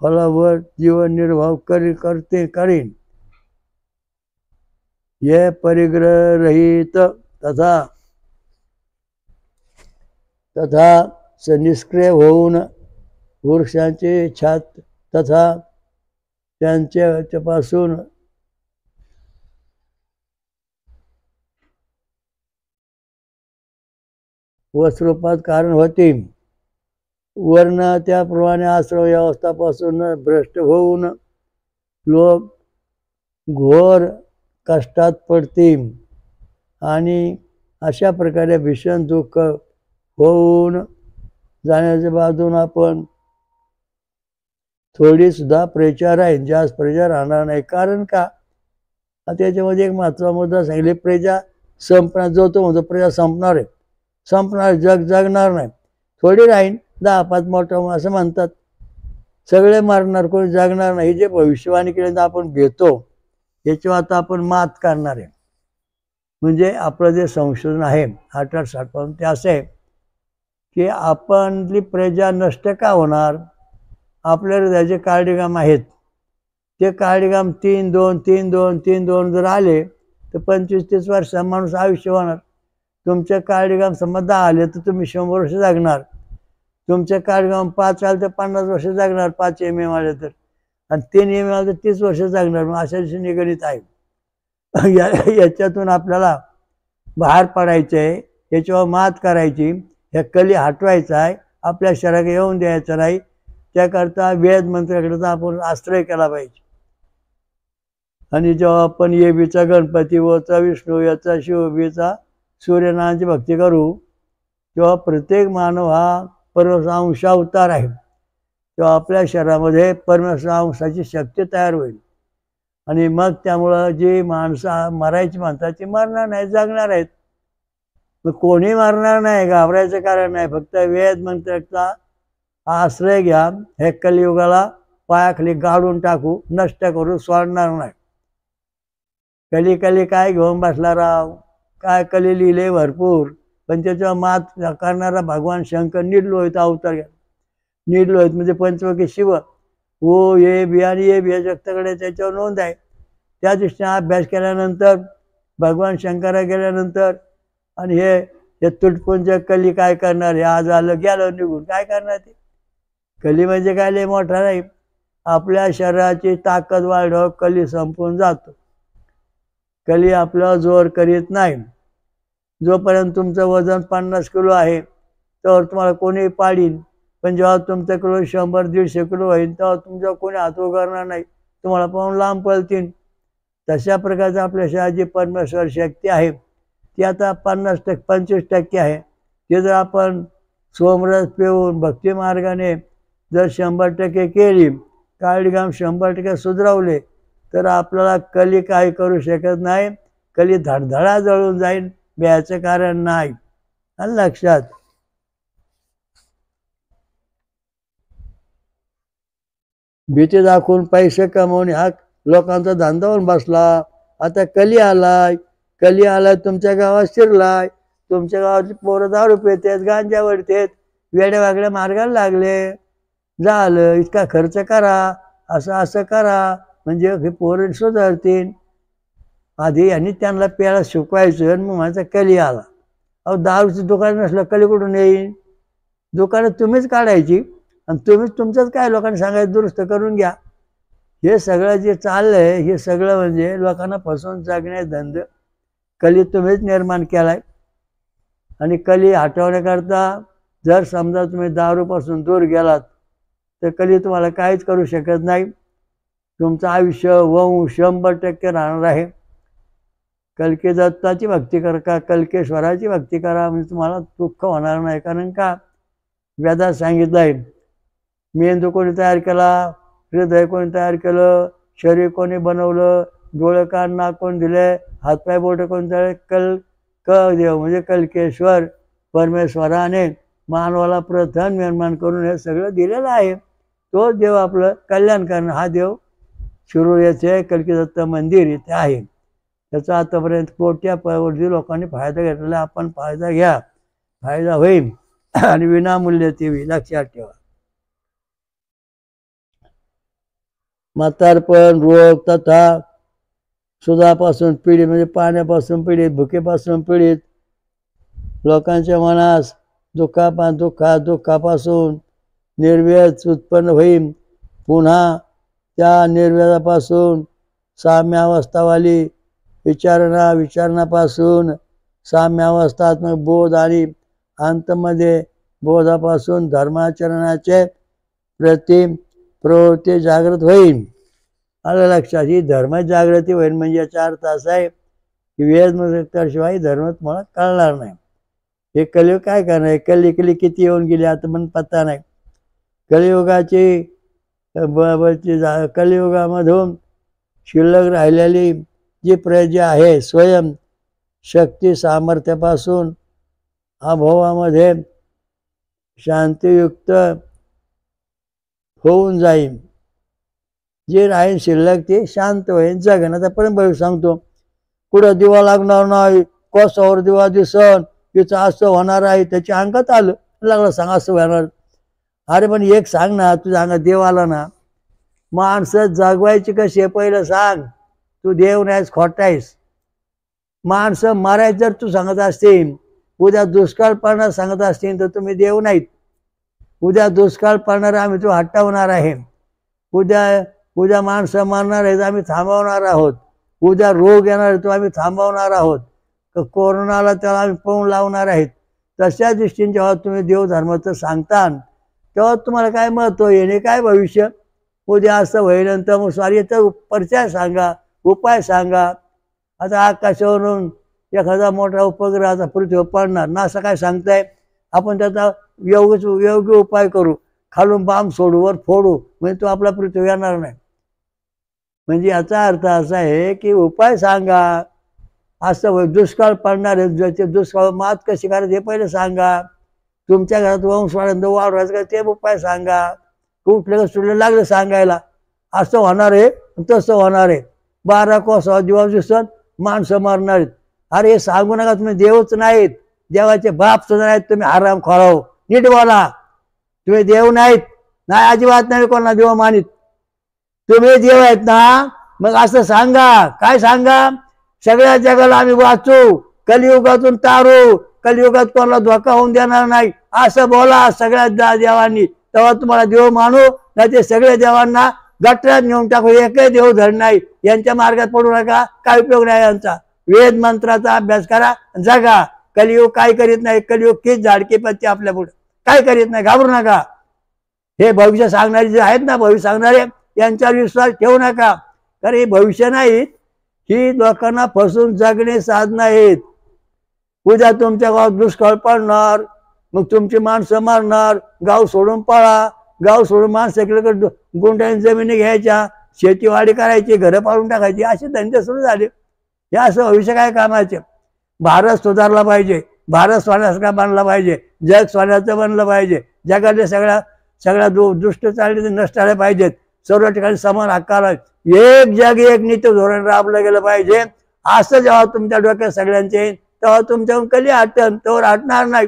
फळावर जीवन निर्वाह करीन. हे परिग्रह रहित तथा निष्क्रिय होऊन वृक्षांचे छात तथा त्यांच्यापासून वस्त्रोपात कारण होती. वर्ण त्याप्रमाणे आश्रम व्यवस्थापासून भ्रष्ट होऊन लोक घोर कष्टात पडतील आणि अशा प्रकारे भीषण दुःख होऊन जाण्याच्या बाजून आपण थोडी सुद्धा प्रजा राहील, जास्त प्रजा राहणार नाही. कारण का, त्याच्यामध्ये एक महत्त्वाचा मुद्दा सांगितले, प्रजा संपणार. जो तो म्हणतो प्रजा संपणार आहे, संपणार, जग जगणार नाही, थोडी राहीन, 10-5 मोठं असं म्हणतात. सगळे मरणार, कोणी जगणार नाही. जे भविष्यवाणी केल्यानंतर आपण भेटतो याच्यावर आता आपण मात करणार आहे. म्हणजे आपलं जे संशोधन आहे 1860 पासून ते असं आहे की आपली प्रजा नष्ट का होणार. आपल्या हृदयाचे कार्डिगाम आहेत, ते कार्डिगाम 3-2 जर आले तर 25-30 वर्ष माणूस आयुष्य होणार. तुमचे कार्डिगाम समजा 10 आले तर तुम्ही 100 वर्ष जगणार. तुमचे कार्डिगाम 5 आले तर 50 वर्ष जगणार, 5 MM आले तर, आणि 3 MM आले तर 30 वर्ष जगणार. मग अशा दिवशी निगडित आहे. याच्यातून आपल्याला बाहेर पडायचं आहे, याच्यावर मात करायची, ह्या कली हटवायचा आहे, आपल्या शरीरात येऊन द्यायचं नाही. त्याकरता वेद मंत्राकडे आपण आश्रय केला पाहिजे. आणि जेव्हा आपण येबीचा गणपती, ओचा विष्णू, याचा शिवबीचा सूर्यनारायणाची भक्ती करू, तेव्हा प्रत्येक मानव हा परमेश्वर अंश अवतार आहे. तेव्हा आपल्या शरीरामध्ये परमेश्वर अंशाची शक्ती तयार होईल. आणि मग त्यामुळं जी माणसं मरायची म्हणतात ती मरणार नाही, जगणार आहेत. मग कोणी मरणार नाही, घाबरायचं कारण नाही. फक्त वेद मंत्राचा आश्रय घ्या. हे कलियुगाला पायाखाली गाडून टाकू, नष्ट करू, सोडणार नाही. कली काय घेऊन बसला राव, काय कली लिहिले भरपूर, पण त्याच्यावर मात करणारा भगवान शंकर निर्लोहित अवतार घ्या. निर्लोहित म्हणजे पंचमुखी शिव, ओ ये बी आणि ये बी जगताकडे त्याच्यावर नोंद आहे. त्या दृष्टीने अभ्यास केल्यानंतर भगवान शंकरा गेल्यानंतर आणि हे तुटपुंज कली काय करणार, हे आज आलं गेलं निघून, काय करणार ते. कली म्हणजे काय लय मोठा नाही, आपल्या शरीराची ताकद वाढव, कली संपून जातो. कली आपल्याला जोर करीत नाही. जोपर्यंत तुमचं वजन 50 किलो आहे तर तुम्हाला कोणी पाडीन, पण जेव्हा तुमचं किलो 100-150 किलो होईल तेव्हा तुमच्या कोणी हात उगारणार नाही, तुम्हाला पाहून लांब पळतील. तशा प्रकारचं आपल्या शहाजी परमेश्वर शक्ती आहे ती आता 25% आहे. ते जर आपण सोमरस पिऊन भक्ती मार्गाने जर 100% केली, काळीगाम 100% सुधरवले, तर आपल्याला कली काही करू शकत नाही. कली धडधडा जळून जाईल, भ्यायचं कारण नाही. आणि लक्षात भीती दाखवून पैसे कमवणे हा लोकांचा धंदा होऊन बसला. आता कली आलाय तुमच्या गावात शिरलाय. तुमच्या गावातली पोरं दारू पितात, गांजा वडतात, वेड्या वागड्या मार्गाला लागले. झालं इतका खर्च करा, असं करा, म्हणजे हे पोरं सुधारतील. आधी यांनी त्यांना प्यायला शिकवायचं आणि मग माझा कली आला. अहो दारूचं दुकान नसलं कली कुठून येईल? दुकानं तुम्हीच काढायची आणि तुम्हीच तुमचंच काय लोकांना सांगायचं दुरुस्त करून घ्या. हे सगळं जे चाललंय हे सगळं म्हणजे लोकांना फसवून जगण्याचे धंदे कली तुम्हीच निर्माण केलाय. आणि कली हटवण्याकरता जर समजा तुम्ही दारूपासून दूर गेलात तर कली तुम्हाला काहीच करू शकत नाही. तुमचं आयुष्य वंश 100% राहणार आहे. कल्की दत्ताची भक्ती करा का कल्केश्वराची भक्ती करा, म्हणजे तुम्हाला दुःख होणार नाही. कारण का वेदात सांगितलं आहे, मेंदू कोणी तयार केला, हृदय कोणी तयार केलं, शरीर कोणी बनवलं, डोळे कान नाक कोण दिले, हातपाय बोट कोण दिले, देव म्हणजे कल्केश्वर परमेश्वराने मानवाला प्रथम निर्माण करून हे सगळं दिलेलं आहे. तो देव आपलं कल्याण करणं हा देव शिरूर येथे कल्की दत्त मंदिर इथे आहे. त्याचा आतापर्यंत कोट्यावधी लोकांनी फायदा घेतलेला. आपण फायदा घ्या, फायदा होईल आणि विनामूल्य ती होईल, लक्षात ठेवा. म्हातारपण, रोग तथा सुधापासून पीडित म्हणजे पाण्यापासून पीडित, भुकेपासून पीडित लोकांच्या मनास दुःखापासून निर्वेद उत्पन्न होईल. पुन्हा त्या निर्वेदापासून साम्यावस्थावाली विचारणापासून साम्यावस्थात्मक बोध आणि अंतमध्ये बोधापासून धर्माचरणाचे प्रवृत्ती जागृत होईल. आलं लक्षात? ही धर्म जागृती होईल म्हणजे याचा अर्थ असा आहे की वेदशिवाय धर्म तुम्हाला कळणार नाही. हे कलियुग काय करणार? कली किती येऊन गेली आता पण पत्ता नाही. कलियुगामधून शिल्लक राहिलेली जी प्रजा आहे स्वयं शक्ती सामर्थ्यापासून अभावामध्ये शांतियुक्त होऊन जाईल. जे राहील शिल्लक ते शांत होईल, जगन. आता परंपरा सांगतो, कुठं दिवा लागणार नाही, कोसावर दिवा दिसन, तिचं असं होणार आहे, त्याच्या अंगात आलं लागलं सांग असं होणार. अरे पण एक सांग ना, तुझ्या अंगात देव आला ना, माणसं जगवायची कशी आहे पहिलं सांग. तू देव नाहीस, खोटा आहेस. माणसं मारायचं जर तू सांगत असतील, उद्या दुष्काळ पडणार सांगत असतील तर तुम्ही देव नाहीत. उद्या दुष्काळ पडणार आम्ही तो हटवणार आहे. उद्या माणसं मारणार आहेत आम्ही थांबवणार आहोत. उद्या रोग येणार तो आम्ही थांबवणार आहोत. कोरोनाला त्याला आम्ही पळून लावणार आहेत. तशा दृष्टीने जेव्हा तुम्ही देवधर्माचं सांगता तेव्हा तुम्हाला काय महत्व येणे काय भविष्य, उद्या असं होईनंतर मग याचा परिचय सांगा, उपाय सांगा. आता आकाशावरून एखादा मोठा उपग्रहाचा पृथ्वीवर पडणार ना, असं काय सांगताय? आपण त्याचा योग्य उपाय करू, खालून बांब सोडू, वर फोडू, म्हणजे तो आपला पृथ्वी येणार नाही. म्हणजे याचा अर्थ असा आहे की उपाय सांगा. असं दुष्काळ पडणार आहे, दुष्काळ मात कशी करायची हे पहिले सांगा. तुमच्या घरात वंशवाढ वाढवायचं का ते उपाय सांगा. कुठलं सुटलं लागलं सांगायला, असं होणार आहे तसं होणार आहे, 12 कोसावा दिवस दिवसात माणसं मारणार आहेत. अरे हे सांगू नका, तुम्ही देवच नाहीत, देवाचे बाप सुद्धा नाहीत, तुम्ही आराम खोराव, नीट बोला. तुम्ही देव नाहीत, नाही अजिबात नाही कोणाला देव मानित. तुम्ही देव आहेत ना, मग असं सांगा. काय सांगा? सगळ्या जगाला आम्ही वाचू, कलियुगातून तारू, कलियुगात कोणाला धोका होऊन देणार नाही, असं बोला सगळ्या देवांनी. तेव्हा तुम्हाला देव मानू, नाही ते सगळ्या देवांना गटरात नेऊन टाकू. एकही देव धड नाही, यांच्या मार्गात पडू नका, काय उपयोग नाही यांचा. वेद मंत्राचा अभ्यास करा, जगा. कलियुग काय करीत नाही, कलियुग कीच झाडकी पत्ती आपल्या पुढे काय करीत नाही, घाबरू नका. हे भविष्य सांगणारे जे आहेत ना, भविष्य सांगणारे, यांच्यावर विश्वास ठेवू नका. कारण हे भविष्य नाहीत, ही लोकांना फसून जगणे साधन आहेत. उद्या तुमच्या गावात दुष्काळ पडणार, मग तुमची माणसं मारणार, गाव सोडून पळा, गाव सोडून माणसं इकडे गुंड्याने जमिनी घ्यायच्या, शेतीवाडी करायची, घरं पाडून टाकायची, असे धंदे सुरू झाले. हे असं भविष्य काय कामाचे? भारत सुधारला पाहिजे, भारत सोन्यासारखा बनला पाहिजे, जग सोन्याचं बनलं पाहिजे, जगातले सगळ्या दुष्ट चालले ते नष्ट झाले पाहिजेत, सर्व ठिकाणी समान हक्काला एक जग एक नीती धोरण राबलं गेलं पाहिजे. असं जेव्हा तुमच्या डोक्यात सगळ्यांचे, तेव्हा तुमच्याकडून कली हटन, तेव्हा हटणार नाही.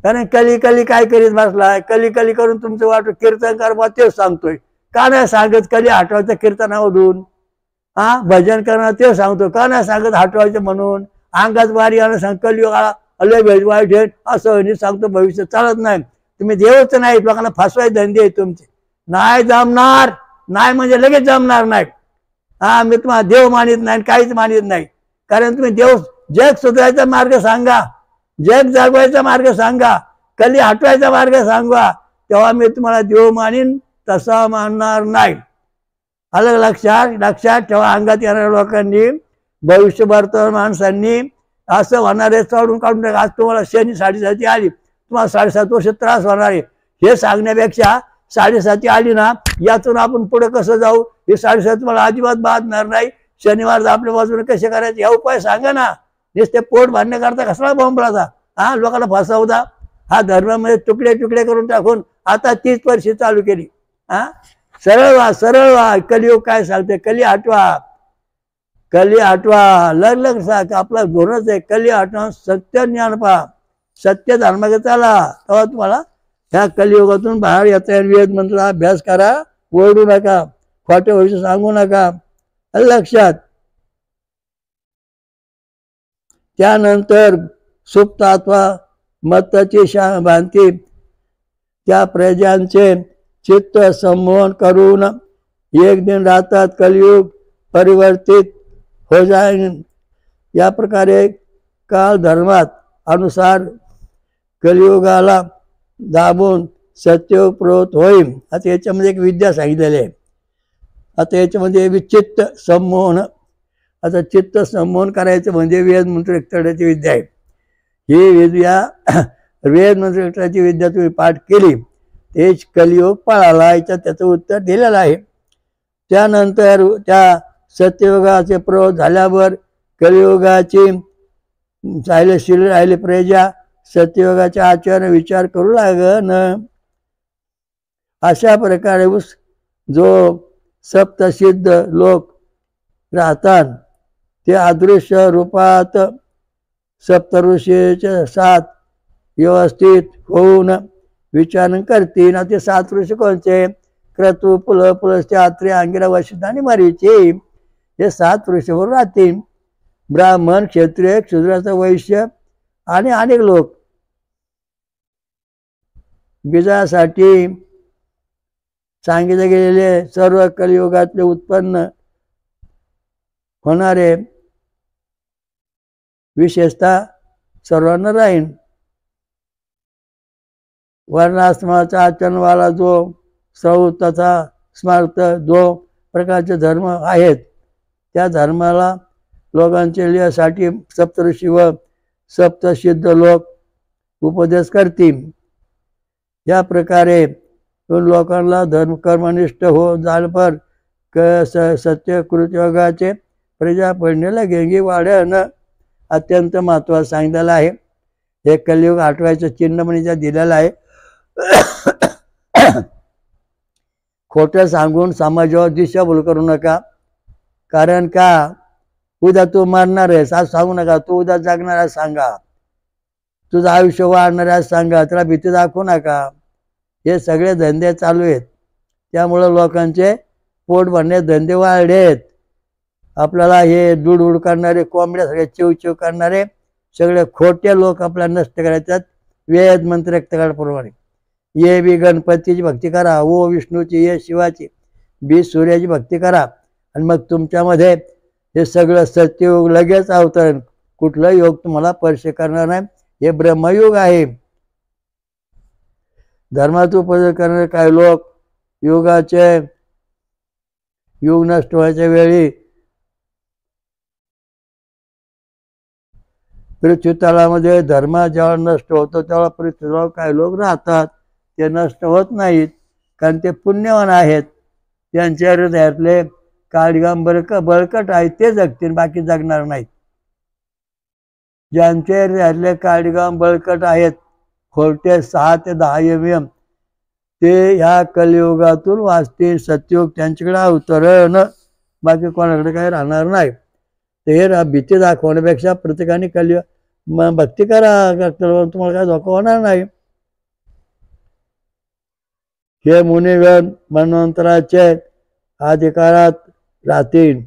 कारण कली कली काय करीत बसलाय? कली कली करून तुमचं वाटतं कीर्तन करवा, तेच सांगतोय. का नाही सांगत कली हटवायचं कीर्तनामधून? भजन करणं ते सांगतो, का नाही सांगत हटवायचं म्हणून? अंगात वारी आलं सांग कलियुगाला अले भेज वाईट आहे असं सांगतो. भविष्य चालत नाही. तुम्ही देवच नाही, लोकांना फसवायचे धंदे आहेत तुमचे. नाही जमणार, नाही म्हणजे लगेच जमणार नाही. मी तुम्हाला देव मानित नाही, काहीच मानित नाही. कारण तुम्ही देव जग सुधारायचा मार्ग सांगा, जग जागवायचा मार्ग सांगा, कली हटवायचा मार्ग सांगा, तेव्हा मी तुम्हाला देव मानीन, तसा मानणार नाही. अलग लक्षात ठेवा. अंगात येणाऱ्या लोकांनी, भविष्य वर्तमान माणसांनी असं होणारे चढून काढून टाका. आज तुम्हाला शनी 7.5 आली, तुम्हाला 7.5 वर्ष त्रास होणार आहे, हे सांगण्यापेक्षा 7.5 आली ना, यातून आपण पुढे कसं जाऊ हे 7.5 तुम्हाला अजिबात बाधणार नाही. शनिवार आपल्या बाजूने कसे करायचे हा उपाय सांगा ना. नुसते पोट बांधण्याकरता कसला बॉम्बलाचा लोकांना फसवता. हा धर्मामध्ये तुकडे तुकडे करून टाकून आता 30 वर्ष चालू केली. सरळ व्हा. कलियुग काय सांगते? कली हटवा, कली हटवा. लग आपला धोरणच आहे कली हटवा. सत्य ज्ञान पहा, सत्य धर्माकडे चाला, तेव्हा तुम्हाला ह्या कलियुगातून बाहेर येता येईल. वेद मंत्र अभ्यास करा, ओरडू नका, खोटे भविष्य सांगू नका. लक्षात. त्यानंतर सुप्त अथवा मत्ताची भांती त्या प्रजांचे चित्त संमोहन करून एक दिन राहतात कलियुग परिवर्तित हो जाईल. या प्रकारे काल धर्मात अनुसार कलियुगाला दाबून सत्य प्रवृत्त होईल. आता याच्यामध्ये एक विद्या सांगितलेली आहे. आता याच्यामध्ये विचित्त संमोहन. आता चित्त संमोहन करायचं म्हणजे वेद मंत्र एकतड्याची विद्या आहे. ही विद्या वेद मंत्र एकतड्याची विद्या तुम्ही पाठ केली तेच कलियुग पळाला. याच्यात त्याचं उत्तर दिलेलं आहे. त्यानंतर त्या सत्ययुगाचे प्रयोग झाल्यावर कलियुगाची राहिले प्रजा सत्ययुगाचे आचरण विचार करू लागन. अशा प्रकारे जो सप्तसिद्ध लोक राहतात ते अदृश्य रूपात सप्तऋषीच्या साथ व्यवस्थित होऊन विचारण करतील. ते 7 ऋषी कोणते? क्रतू, पुलस्त्य, आत्रेय, अंगिरा, वशिष्ठ आणि मरीची. हे 7 ऋषीवर राहतील. ब्राह्मण, क्षत्रिय, शूद्राचा वैश्य आणि अनेक लोक बीजासाठी सांगितले गेलेले सर्व कलियुगातले उत्पन्न होणारे विशेषतः सर्वांना राहील. वर्णाश्रमाचा आचरणवाला जो श्रौत तथा स्मार्त 2 प्रकारचे धर्म आहेत त्या धर्माला लोकांच्या लिहासाठी सप्तऋषी व सप्तसिद्ध लोक उपदेश करतील. या प्रकारे लोकांना धर्म कर्मनिष्ठ हो झाल्यावर सत्य कृतयोगाचे प्रजा पडणे लगेंगी वाढणं अत्यंत महत्त्वाचं सांगितलेलं आहे. हे कलियुग हटवायचं चिन्ह म्हणजे दिलेलं आहे. खोटं सांगून समाजावर दिशाभूल करू नका. कारण का उद्या तू मरणार आहेस आज सांगू नका. तू उद्या जगणार आहे सांगा. तुझं आयुष्य वाढणार आहे सांगा. त्याला भीती दाखवू नका. हे सगळे धंदे चालू आहेत. त्यामुळं लोकांचे पोट भरणे धंदे वाढलेत. आपल्याला हे दूड करणारे कोंबड्या सगळे चिव करणारे सगळे खोटे लोक आपल्याला नष्ट करायच्यात. वेद मंत्र एक प्रमाणे ये बी गणपतीची भक्ती करा, ओ विष्णूची, ये शिवाची, बी सूर्याची भक्ती करा आणि मग तुमच्यामध्ये हे सगळं सत्ययुग लगेच अवतरण. कुठलं योग तुम्हाला स्पर्श करणार नाही. हे ब्रह्मयुग आहे. धर्माचा उपदेश करणारे काही लोक युग नष्ट व्हायच्या वेळी पृथ्वीतलामध्ये धर्म जेव्हा नष्ट होतो तेव्हा पृथ्वीतलावर काही लोक राहतात, ते नष्ट होत नाहीत, कारण ते पुण्यवान आहेत. त्यांच्या हृदयातले काळीगाम बळकट आहेत, ते जगतील, बाकी जगणार नाहीत. ज्यांचे हृदयातले काळीगाम बळकट आहेत, खोलटे 6 ते 10 MM, ते ह्या कलियुगातून वाचतील. सत्ययुग त्यांच्याकडे अवतरण, बाकी कोणाकडे काही राहणार नाही. हे भीती दाखवण्यापेक्षा प्रत्येकाने कलियुग भक्ती करा, तुम्हाला काय धोका होणार नाही. हे मुनिगण मन्वंतराचे अधिकारात राहतील.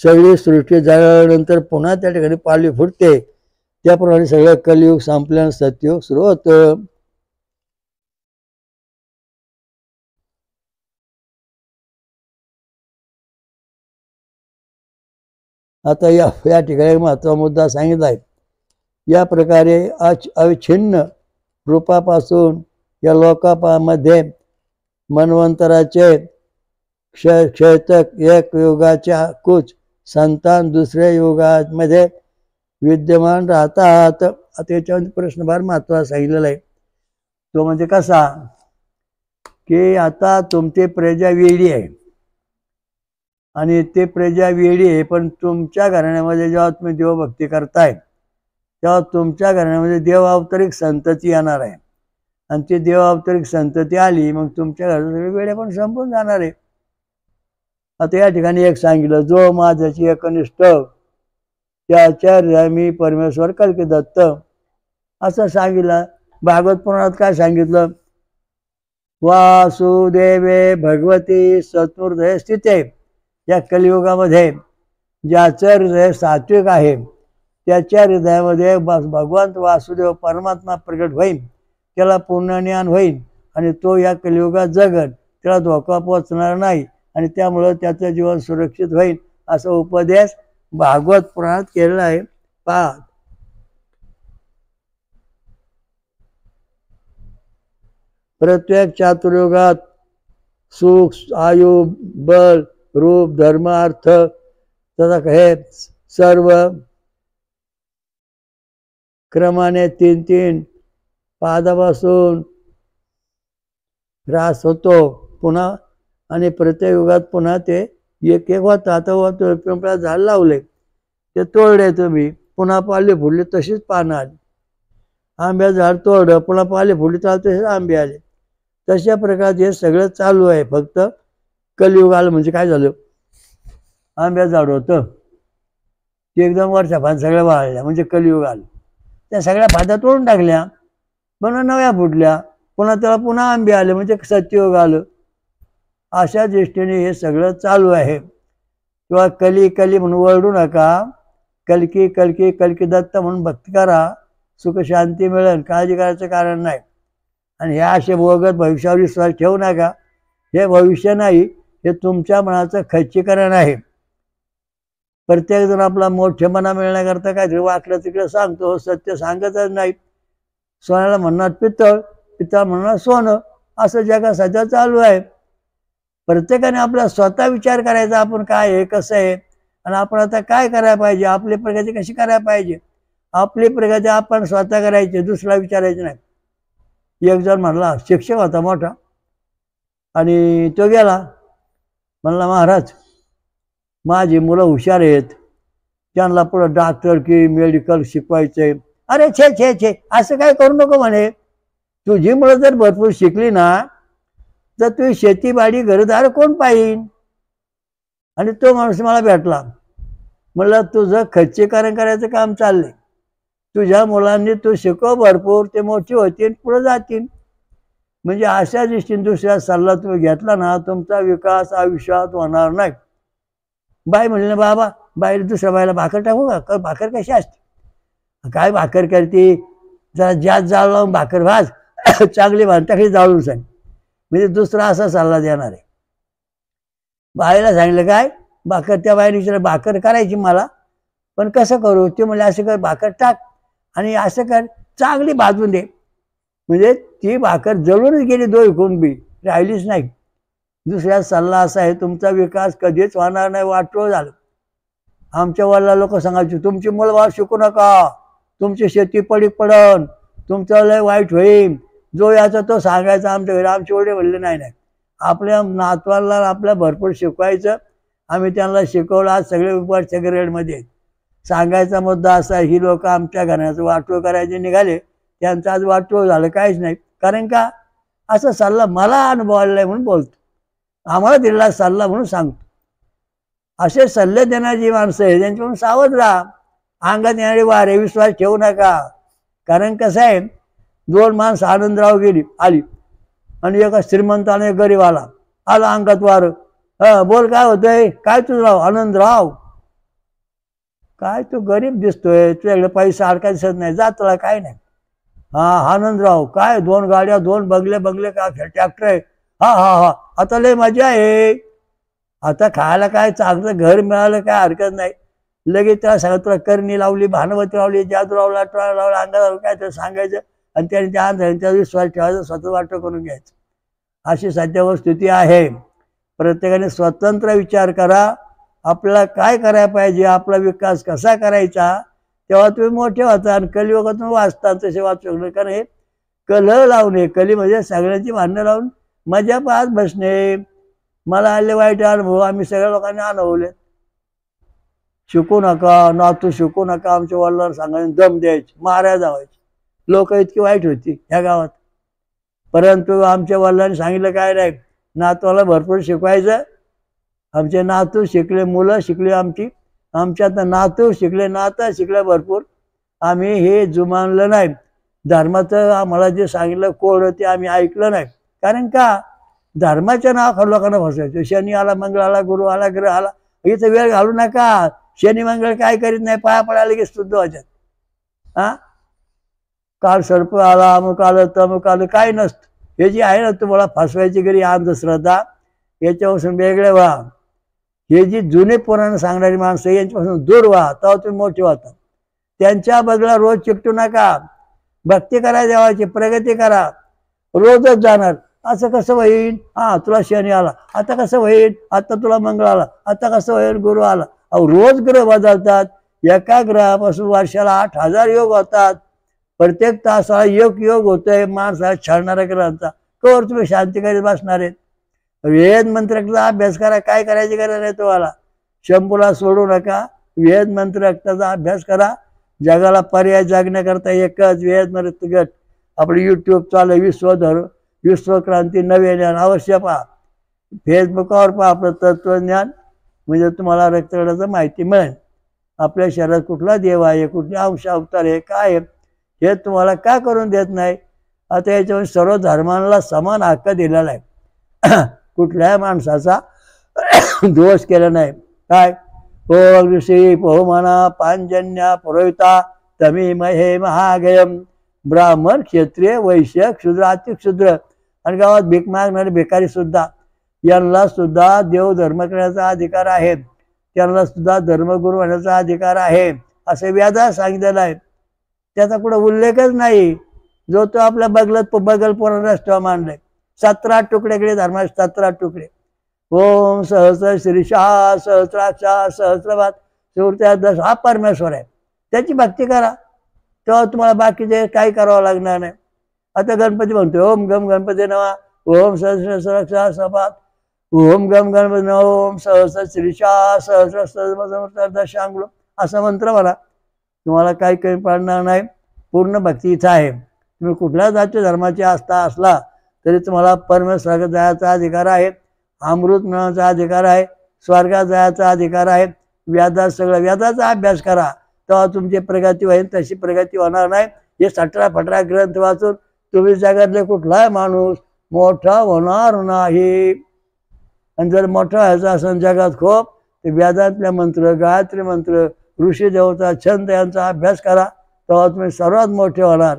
सगळी सृष्टी झाल्यानंतर पुन्हा त्या ठिकाणी पालवी फुटते, त्याप्रमाणे सगळं कलियुग संपल्यानं सत्ययुग सुरू होतं. आता या ठिकाणी महत्त्वाचा मुद्दा सांगितला आहे. या प्रकारे अविच्छिन्न रूपापासून या लोकामध्ये मन्वंतराचे क्षयतक एक युगाच्या कुच संतान दुसऱ्या युगामध्ये विद्यमान राहतात. आता याच्यामध्ये प्रश्नभार महत्त्वाचा सांगितलेला आहे. तो म्हणजे कसा, की आता तुमची प्रजा वेडी आहे आणि ते प्रजा वेडी आहे, पण तुमच्या घराण्यामध्ये जेव्हा तुम्ही देवभक्ती करताय तेव्हा तुमच्या घराण्यामध्ये देवावतरिक संतती येणार आहे, आणि ती देवावतरिक संतती आली मग तुमच्या घरात सगळे वेडे पण संपून जाणार आहे. आता या ठिकाणी एक सांगितलं, जो माझ्याची एकनिष्ठ त्याच्या मी परमेश्वर कल्की दत्त, असं सांगितलं. भागवत पुराणात काय सांगितलं, वासुदेवे भगवती चतुर्दय स्थिते. या कलियुगामध्ये ज्याचं हृदय सात्विक आहे त्याच्या हृदयामध्ये भगवंत वासुदेव परमात्मा प्रगट होईल, त्याला पूर्ण ज्ञान होईल आणि तो या कलियुगात जगल, त्याला धोका पोचणार नाही आणि त्यामुळं त्याचं जीवन सुरक्षित होईल, असा उपदेश भागवत पुराणात केलेला आहे. पहा, प्रत्येक चातुर्युगात सुख, आयु, बल, रूप, धर्म, अर्थ तथा हे सर्व क्रमाने 3-3 पादापासून ह्रास होतो पुन्हा, आणि प्रत्येक युगात पुन्हा ते एक होतं. आता पिंपळा झाड लावले, ते तोडले तुम्ही, पुन्हा पाले फुडले, तशीच पानं आली. आंब्या झाड तोडलं, पुन्हा पाले फुडले, तर तसेच आंबे आले. तशा प्रकारे हे सगळं चालू आहे. फक्त कलियुग आलं म्हणजे काय झालं, आंब्या झाड होतं ते एकदम वरच्या फांद्या सगळ्या वाळल्या, म्हणजे कलियुग आलं. त्या सगळ्या फांद्या तोडून टाकल्या, पुन्हा नव्या फुटल्या, पुन्हा त्याला पुन्हा आंबे आले, म्हणजे सत्ययुग आलं. अशा दृष्टीने हे सगळं चालू आहे. किंवा कली म्हणून ओरडू नका, कलकी कलकी कलकी दत्त म्हणून भक्ती करा, सुख शांती मिळेल, काळजी करायचं कारण नाही. आणि हे असे बोगत भविष्यावर विश्वास ठेवू नका. हे भविष्य नाही, हे तुमच्या मनाचं खच्चीकरण आहे. प्रत्येक जण आपला मोठेपणा मिळण्याकरता काहीतरी वाकडं तिकडे सांगतो, सत्य सांगतच नाही. सोन्याला म्हणणार पितळ, पितळ म्हणणार सोनं, असं जगा सध्या चालू आहे. प्रत्येकाने आपला स्वतः विचार करायचा, आपण काय आहे, कसं आहे, आणि आपण आता काय करायला पाहिजे, आपली प्रगती कशी करायला पाहिजे. आपली प्रगती आपण स्वतः करायची, दुसरा विचारायची नाही. एक जण म्हणला, शिक्षक होता मोठा, आणि तो गेला, म्हणला महाराज माझी मुलं हुशार आहेत, त्यांना पुढं डॉक्टर की मेडिकल शिकवायचंय. अरे छे छे छे, असं काय करू नको म्हणे. तुझी मुलं जर भरपूर शिकली ना तर तुझी शेतीबाडी घरदार कोण पाहिन. आणि तो माणूस मला भेटला, म्हणलं तुझं खच्चीकरण करायचं काम चाललंय, तुझ्या मुलांनी तू शिकव भरपूर, ते मोठी होतील, पुढे जातील. म्हणजे अशा दृष्टीने दुसऱ्या सल्ला तुम्ही घेतला ना, तुमचा विकास आयुष्यात होणार नाही. बाई म्हणले, बाबा बाई दुसऱ्या बाईला भाकर टाकू का, भाकर कशी असते, काय भाकर करते, जरा जास्त जाळ लावून भाकर भाज, चांगली भांताखळी जाळून सांग. म्हणजे दुसरा असा सल्ला देणार आहे. बाईला सांगितलं काय, भाकर त्या बाहेर विचार भाकर करायची मला, पण कसं करू? ते म्हणले असं कर, भाकर टाक आणि असं कर, चांगली भाजून दे. म्हणजे ती भाकर जळूनच गेली, दोन कोंबी राहिलीच नाही. दुसरा सल्ला असा आहे, तुमचा विकास कधीच होणार नाही, वाटोळ झालं. आमच्या वडिला लोक सांगायचे, तुमची मुलबाळ शिकू नका, तुमची शेती पडीक पडन, तुमचं लय वाईट होईल. जो याचा तो सांगायचा. आमच्या घरी आमचे वडील म्हणले नाही नाही, आपल्या नातवाला आपल्या भरपूर शिकवायचं. आम्ही त्यांना शिकवलं. आज सगळे वरच्या ग्रेडमध्ये. सांगायचा मुद्दा असा, ही लोक आमच्या घराचं वाटोळ करायचे निघाले, त्यांचं आज वाटोळ झालं काहीच नाही. कारण का? असं सल्ला मला अनुभव आलेला आहे म्हणून बोलतो, आम्हाला दिलेला सल्ला म्हणून सांगतो. असे सल्ले देणारी माणसं आहे, त्यांच्याकडून सावध राहा. अंगात येणारे वारे विश्वास ठेवू नका. कारण कसं आहे, दोन माणसं आनंदराव आली आणि एका श्रीमंताने गरीब आला अंगात वार. बोल काय होतंय? काय तुझं नाव? आनंदराव. काय तू गरीब दिसतोय, तुझ्याकडे पैसा अडका दिसत नाही, जा तुला काय नाही. आनंदराव काय? 2 गाड्या, 2 बंगले का ट्रॅक्टर आहे? हा आता लय मजा आहे. आता खायला काय चांगलं घर मिळालं काय हरकत नाही. लगेच त्याला सांगत, तुला करणी लावली, भानवती लावली, जादू लावला, टोळा लावला, अंगाला काय तर सांगायचं आणि त्याने त्या विश्वास ठेवायचा, स्वतः वाटो करून घ्यायचं. अशी सध्या स्थिती आहे. प्रत्येकाने स्वतंत्र विचार करा, आपल्याला काय करायला पाहिजे, आपला विकास कसा करायचा, तेव्हा तुम्ही मोठे होता. आणि कलियुगातून वाचता तसे वाचू शकणार. कारण हे कलह लावणे, कली म्हणजे सगळ्यांची भांडणं लावून मजा पाहत बसणे. मला आले वाईट अनुभव, आम्ही सगळ्या लोकांनी अनुभवले. शिकू नका, नातू शिकू नका, आमच्या वडिलांना सांगायचे, दम द्यायचे, मारायला जावायचे. लोक इतकी वाईट होती ह्या गावात. परंतु आमच्या वडिलांनी सांगितलं काय नाही, नातवाला भरपूर शिकवायचं. आमचे नातू शिकले, मुलं शिकली आमची, आमच्यात नातू शिकले, नाता शिकले भरपूर. आम्ही हे जुमानलं नाही. धर्माचं आम्हाला जे सांगितलं कोड ते आम्ही ऐकलं नाही. कारण का? धर्माच्या नावाखाली लोकांना फसवायचं. शनी आला, मंगळ आला, गुरु आला, ग्रह आला, इथं वेळ घालू नका. शनी मंगळ काय करीत नाही, पाया पडायला की शुद्ध व्हायच्यात. काल सर्प आला, अमुक आलं, तमुक आलं, काय नसतं. हे जे आहे ना तुम्हाला फसवायची घरी अंधश्रद्धा, याच्यापासून वेगळे व्हा. हे जी जुने पुराण सांगणारी माणसं यांच्यापासून दूर व्हा, तेव्हा तुम्ही मोठे होता. त्यांच्या बदला रोज चिकटू नका. भक्ती करा, देवाची प्रगती करा. रोजच जाणार. असं कसं होईल? तुला शनी आला, आता कसं होईल? आता तुला मंगळ आला, आता कसं होईल? गुरु आला. रोज ग्रह बदलतात. एका ग्रहापासून वर्षाला 8,000 योग होतात. प्रत्येक तासाला योग होतोय माणसाला छळणाऱ्या ग्रहांचा. कवर तुम्ही शांती करीत बसणार आहेत? वेद मंत्राचा अभ्यास करा. काय करायची गरज नाही तुम्हाला. शंभूला सोडू नका. वेद मंत्राचा अभ्यास करा. जगाला पर्याय जगण्याकरता एकच वेद मंत्र गट. आपलं यूट्यूब चालू, विश्वक्रांती नवे ज्ञान अवश्य पहा. फेसबुकावर पहा आपलं तत्वज्ञान, म्हणजे तुम्हाला रक्तगटाचं माहिती मिळेल. आपल्या शरीरात कुठला देव आहे, कुठली अंश अवतार आहे, काय आहे, हे तुम्हाला का करून देत नाही? आता याच्यावर सर्व धर्मांना समान हक्क दिलेला आहे. कुठल्याही माणसाचा दोष केला नाही. काय? ओ ऋषी पोहमना पांजन्या पुरोहिता तमी महे महागयम. ब्राह्मण, क्षत्रिय, वैश्य, क्षुद्र, अतिक्षुद्र आणि गावात भीक मागणारे भिकारी सुद्धा, यांना सुद्धा देव धर्म करण्याचा अधिकार आहे. त्यांना सुद्धा धर्मगुरू होण्याचा अधिकार आहे, असे वेदात सांगितलेलं आहे. त्याचा कुठं उल्लेखच नाही. जो तो आपल्या बगल पुराण राष्ट्र मांडले. 17 तुकड्याकडे धर्माचे 17 तुकडे. ओम सहस्र शीर्षा सहस्राक्षा सहस्रपाद शेवटच्या 10 हा परमेश्वर आहे. त्याची भक्ती करा, तेव्हा तुम्हाला बाकीचे काही करावं लागणार नाही. आता गणपती म्हणतो ओम गम गणपती नवा, ओम सहस्रक्षा सपाद, ओम गम गणपती नवा, ओम सहस्र शीर्षा सहस्र दशांगुल, असा मंत्र म्हणा. तुम्हाला काही कमी पडणार नाही. पूर्ण भक्ती इथं आहे. तुम्ही कुठल्या जाती धर्माचे असला तरी तुम्हाला परमेश्वराकडे जायचा अधिकार आहे. अमृत मिळवण्याचा अधिकार आहे. स्वर्गात जायचा अधिकार आहे. सगळं वेदाचा अभ्यास करा, तेव्हा तुमची प्रगती होईल. तशी प्रगती होणार नाही. हे 17 ग्रंथ वाचून तुम्ही जगातले कुठलाही माणूस मोठा होणार नाही. आणि जर मोठा व्हायचा असेल जगात खूप, ते वेदांतले मंत्र, गायत्री मंत्र, ऋषी देवता, छंद यांचा अभ्यास करा, तेव्हा तुम्ही सर्वात मोठे होणार.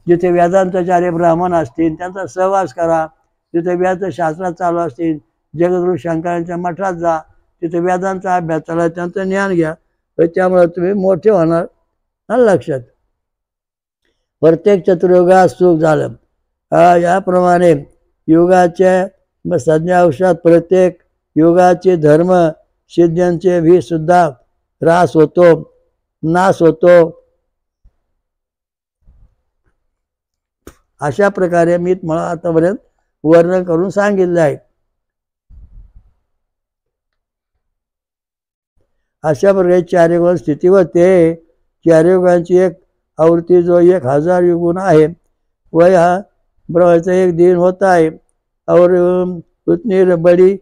जिथे वेदांताचार्य ब्राह्मण असतील त्यांचा सहवास करा. जिथे वेद शास्त्रात चालू असतील, जगद्गुरू शंकरांच्या मठात जा. तिथे वेदांचा अभ्यास चालला, त्यांचं ज्ञान घ्या, त्यामुळे तुम्ही मोठे होणार. ना लक्षात. प्रत्येक चतुर्युगात सुख झालं. याप्रमाणे युगाच्या संज्ञा औषधात प्रत्येक युगाचे धर्म सिद्धांचे भी सुद्धा ह्रास होतो, नाश होतो. अशा प्रकारे मी तुम्हाला आतापर्यंत वर्णन करून सांगितले आहे. अशा प्रकारे चार युगांची स्थिती होते. चार युगांची एक आवृत्ती जो 1000 युगुण आहे, वह हा ब्रह्माचा एक दिन होता है और उतनी बड़ी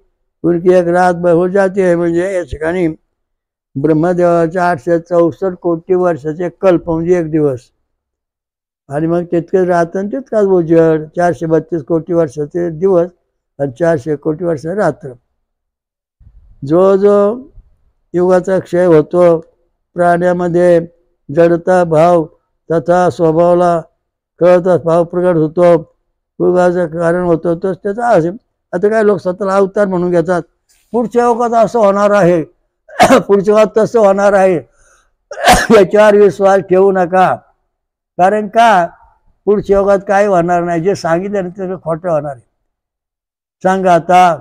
उनकी एक रात हो जाती है. म्हणजे या ठिकाणी ब्रह्मदेवाच्या 864 कोटी वर्षाचे कल्प म्हणजे एक दिवस, आणि मग तितकेच रात्र आणि तितकाच उजेड. 432 कोटी वर्षाचे दिवस आणि 400 कोटी वर्षाचे रात्र. जो जो युगाचा क्षय होतो, प्राण्यामध्ये जडता भाव तथा स्वभावाला कळता भाव प्रकट होतो, युगाचं कारण होतं, तोच त्याचा असेल. आता काय लोक स्वतःला अवतार म्हणून घेतात. पुढच्या युगात असं होणार आहे, पुढच्या युगात तसं होणार आहे, याच्यावर विश्वास ठेवू नका. कारण का पुढच्या युगात काय होणार नाही. जे सांगितलं ते खोटं होणार आहे. सांगा आता,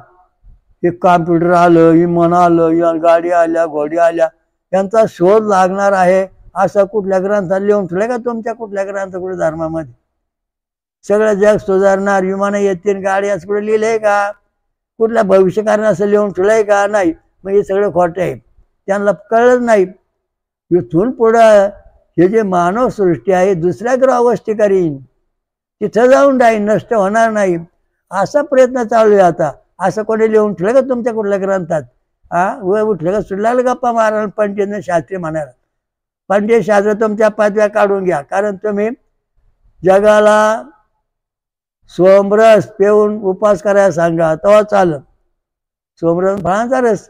एक कॉम्प्युटर आलं, विमान आलं, या गाडी आल्या, घोडी आल्या, यांचा शोध लागणार आहे असं कुठल्या ग्रंथात लिहून ठेवलंय का? तुमच्या कुठल्या ग्रंथ कुठे धर्मामध्ये? सगळं जग सुधारणार, विमानं येतील, गाडी असं कुठे लिहिलंय का? कुठल्या भविष्यकारण असं लिहून ठेवलंय का? नाही. मग हे सगळं खोटं आहे, त्यांना कळलं नाही. इथून पुढं हे जे मानव सृष्टी आहे दुसऱ्या ग्रहावस्थी करीन, तिथं जाऊन राहीन, नष्ट होणार नाही, असा प्रयत्न चालू आहे आता. असं कोणी लिहून ठेवलं का तुमच्या कुठल्या ग्रंथात? उठलं का सुटला गप्पा मारा पंडित शास्त्री म्हणायला. पंडित शास्त्र तुमच्या पदव्या काढून घ्या, कारण तुम्ही जगाला सोमरस पिऊन उपास करायला सांगा तेव्हा चालत. सोमरस फळांचा रस.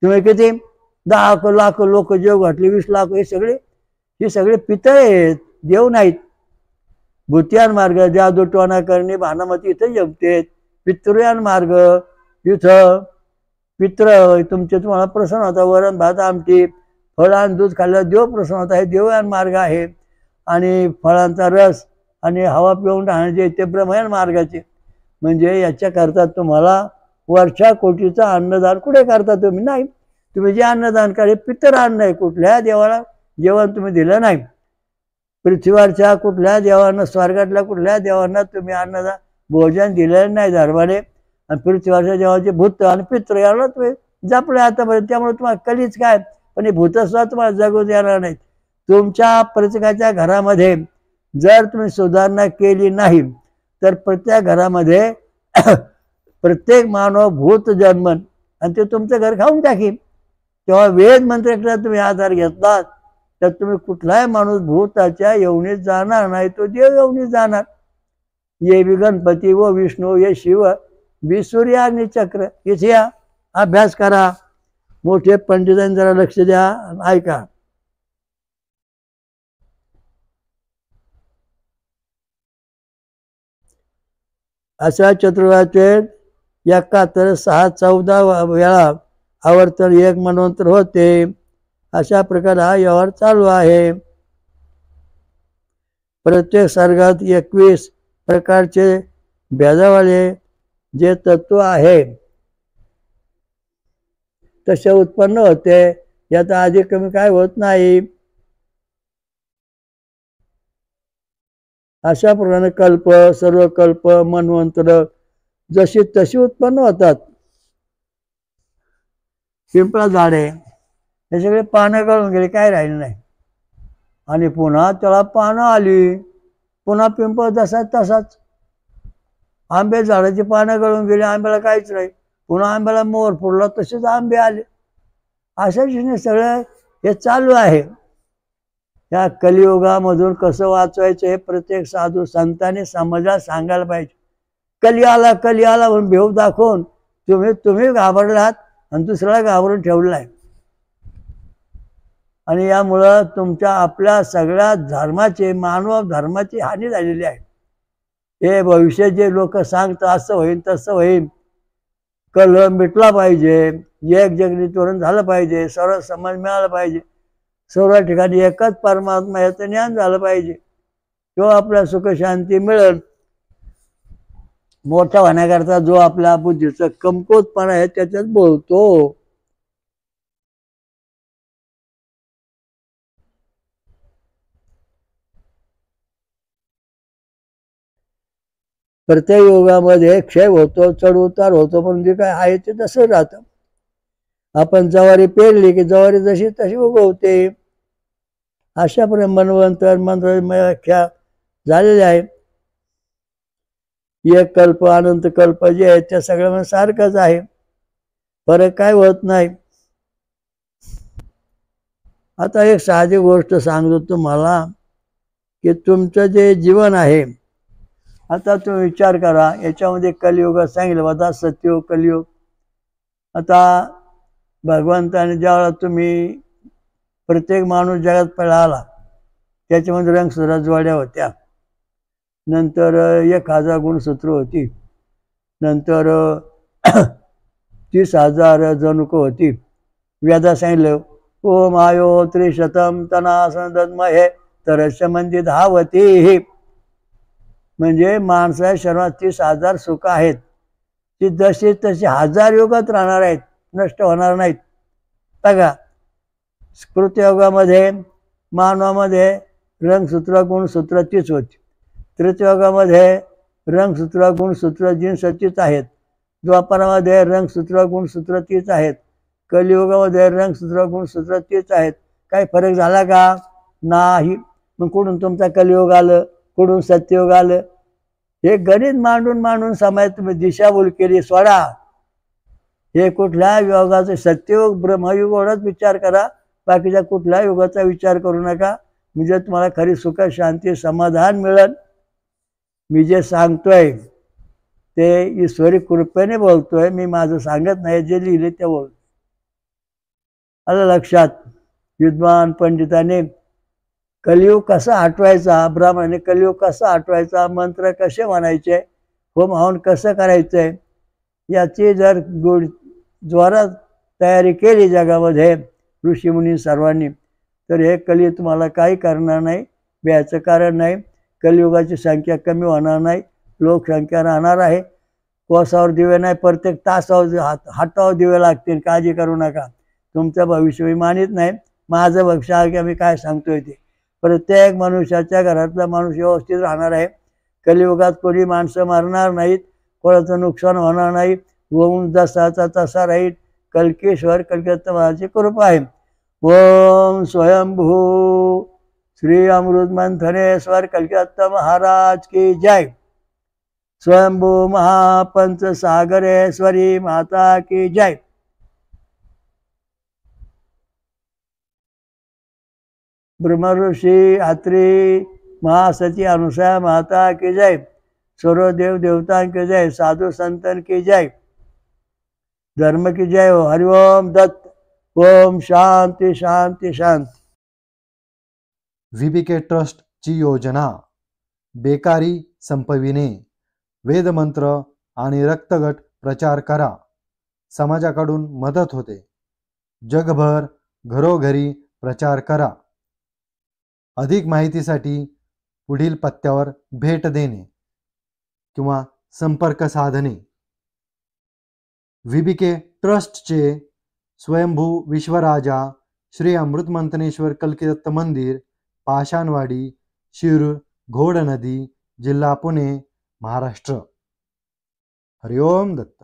तुम्ही किती 10 लाख लोक जेव घातले, 20 लाख, हे सगळे पितळ आहेत, देव नाहीत. भूतियान मार्ग जादूटोणा करणे भानामती इथं जमते. पितृयान मार्ग इथं पित्र तुमचे तुम्हाला प्रसन्न होता. वरण भात आमटी फळ आणि दूध खाल्लं देव प्रसन्न होता, हे देवयान मार्ग आहे. आणि फळांचा रस आणि हवा पिऊन राहण्याचे ते ब्रह्मयान मार्गाचे. म्हणजे याच्याकरता तुम्हाला वर्षा कोटीचं अन्नदान कुठे करता तुम्ही? नाही. तुम्ही जे अन्नदान करे पितर अन्न आहे, कुठल्या देवाला जेवण तुम्ही दिलं नाही. पृथ्वीवरच्या कुठल्या देवांना, स्वर्गातल्या कुठल्या देवांना तुम्ही अन्नदान भोजन दिलेलं नाही धर्माने. आणि पृथ्वीवरच्या देवाचे भूत आणि पित्र याला तुम्ही जपले आतापर्यंत. त्यामुळे तुम्हाला कलीच काय, पण हे भूतस्वा तुम्हाला जगू देणार नाहीत. तुमच्या प्रत्येकाच्या घरामध्ये जर तुम्ही सुधारणा केली नाही तर प्रत्येक घरामध्ये प्रत्येक मानव भूत जन्मन आणि ते तुमचं घर खाऊन टाकीन. तेव्हा वेद मंत्राचा तुम्ही आधार घेतलात तर तुम्ही कुठलाही माणूस भूताच्या येवणीत जाणार नाही, तो देव येवणीत जाणार. ये बी गणपती व विष्णू, ये शिव बी सूर्य आणि चक्र. इथे या, अभ्यास करा. मोठे पंडितांनी जरा लक्ष द्या, ऐका. अशा चतुर्युगाचे 71, 6, 14 वेळा आवर्तन 1 मनवंतर होते. अशा प्रकारे हा व्यवहार चालू आहे. प्रत्येक सर्गात 21 प्रकारचे भेदावाले जे तत्व आहे तसे उत्पन्न होते. यात अधिक कमी काय होत नाही. अशा प्रकारे कल्प, सर्व कल्प, मनवंतर जशी तशी उत्पन्न होतात. पिंपळा झाडे हे सगळे पानं गळून गेले, काय राहिलं नाही. आणि पुन्हा त्याला पानं आली, पुन्हा पिंपळ जसाच तसाच. आंबे झाडाची पानं गळून गेली, आंब्याला काहीच नाही. पुन्हा आंब्याला मोर फुडला, तसेच आंबे आले. अशा दिशेने सगळं हे चालू आहे. या कलियुगामधून कसं वाचवायचं हे प्रत्येक साधू संतांनी समाजाला सांगायला पाहिजे. कली आला म्हणून भेव दाखवून तुम्ही घाबरलात आणि दुसऱ्याला घाबरून ठेवलं आहे. आणि यामुळं तुमच्या आपल्या सगळ्या धर्माचे, मानव धर्माची हानी झालेली आहे. हे भविष्य जे लोक सांगतात असं होईल तसं होईल, कलह मिटला पाहिजे, एक जगनी तोरण झालं पाहिजे, सर्व समाज मिळाला पाहिजे, सर्व ठिकाणी एकच परमात्मा याचं ज्ञान झालं पाहिजे, तेव्हा आपल्या सुख शांती मिळेल. मोठा होण्याकरता जो आपल्या बुद्धीचा कमकुवतपणा आहे त्याच्यात बोलतो. प्रत्येक योगामध्ये क्षय होतो, चढ उतार होतो, पण जे काय आहे ते तसं राहतं. आपण ज्वारी पेरली की ज्वारी जशी तशी उगवते. अशा मनवंतर मंत्र व्याख्या झालेली आहे. एक कल्प अनंत कल्प जे आहे त्या सगळ्या सारखंच आहे, फरक काय होत नाही. आता एक साधी गोष्ट सांगतो तुम्हाला की तुमचं जे जीवन आहे, आता तुम्ही विचार करा, याच्यामध्ये कलियुगात सांगितलं होता सत्ययुग कलियुग. आता भगवंताने ज्यावेळेला तुम्ही प्रत्येक माणूस जगात पहिला आला त्याच्यामध्ये रंगसूत्रा जोड्या होत्या, नंतर 1000 गुणसूत्र होती, नंतर 30,000 जनुक होती. वेदा सांगितलं ओम आयो त्रिशतम तनासनदमहे तरस्य मंदी धावती. हे म्हणजे माणसाच्या शरीरात 30,000 सुख आहेत, ती जशी तशी 1000 युगात राहणार आहेत, नष्ट होणार नाहीत. बघा कृतयुगामध्ये मानवामध्ये रंगसूत्र गुणसूत्र तीच होती, त्रेतयुगामध्ये रंगसूत्र गुणसूत्र जिनसतीच आहेत, द्वापरामध्ये रंगसूत्र गुणसूत्र तीच आहेत, कलियुगामध्ये रंगसूत्र गुणसूत्र तीच आहेत. काही फरक झाला का? नाही. मग कुठून तुमचा कलियुग आलं, कुठून सत्ययुग आलं? हे गणित मांडून मांडून समाज तुम्ही दिशाभूल केली. सोडा हे कुठल्या युगाचं सत्ययुग ब्रह्मयुग एवढाच विचार करा, बाकीच्या कुठल्या युगाचा विचार करू नका, म्हणजे तुम्हाला खरी सुख शांती समाधान मिळेल. मी जे सांगतोय ते ईश्वरी कृपेने बोलतोय, मी माझं सांगत नाही, जे लिहिले ते बोलतो. आलं लक्षात? विद्वान पंडितांनी कलियुग कसा हटवायचा, ब्राह्मणाने कलियुग कसा हटवायचा, मंत्र कसे म्हणायचे, होम हवन कसं करायचंय, याची जर जोरात तयारी केली जगामध्ये ऋषीमुनी सर्वांनी, तर हे कलियुग तुम्हाला काही करणार नाही, ब्याचं कारण नाही. कलियुगाची संख्या कमी होणार नाही, लोकसंख्या राहणार आहे. कोसावर दिवे नाही, प्रत्येक तासावर हातावर दिवे लागतील, काळजी करू नका. तुमचं भविष्य मी मानित नाही, माझं भविष्य आहे की मी काय सांगतोय ते. प्रत्येक मनुष्याच्या घरातला माणूस व्यवस्थित राहणार आहे. कलियुगात कोणी माणसं मरणार नाहीत, कोणाचं नुकसान होणार नाही, होऊन जसाचा तसा राहील. कल्केश्वर कलकत्ता कृपा आहे. ओम स्वयंभू श्री अमृत मंथनेश्वर कलकत्ता महाराज की जय. स्वयंभू महापंच सागरेश्वरी माता की जय. ब्रह्म ऋषि अत्रि महासती अनुसया माता की जय. सर्व देव देवता की जय. साधु संतन की जय. धर्म की जय हो. हरिओम दत्त. ओम शांती शांती शांती. VBK ट्रस्ट ची योजना बेकारी संपविणे, वेदमंत्र आणि रक्तगट प्रचार करा. समाजाकडून मदत होते. जगभर घरोघरी प्रचार करा. अधिक माहितीसाठी पुढील पत्त्यावर भेट देणे किंवा संपर्क साधणे. VBK ट्रस्टचे स्वयंभू विश्वराजा श्री अमृतमंथनेश्वर कल्किदत्त मंदिर, पाषाणवाडी, शिरूर, घोड नदी, जिल्हा पुणे, महाराष्ट्र. हरिओम दत्त.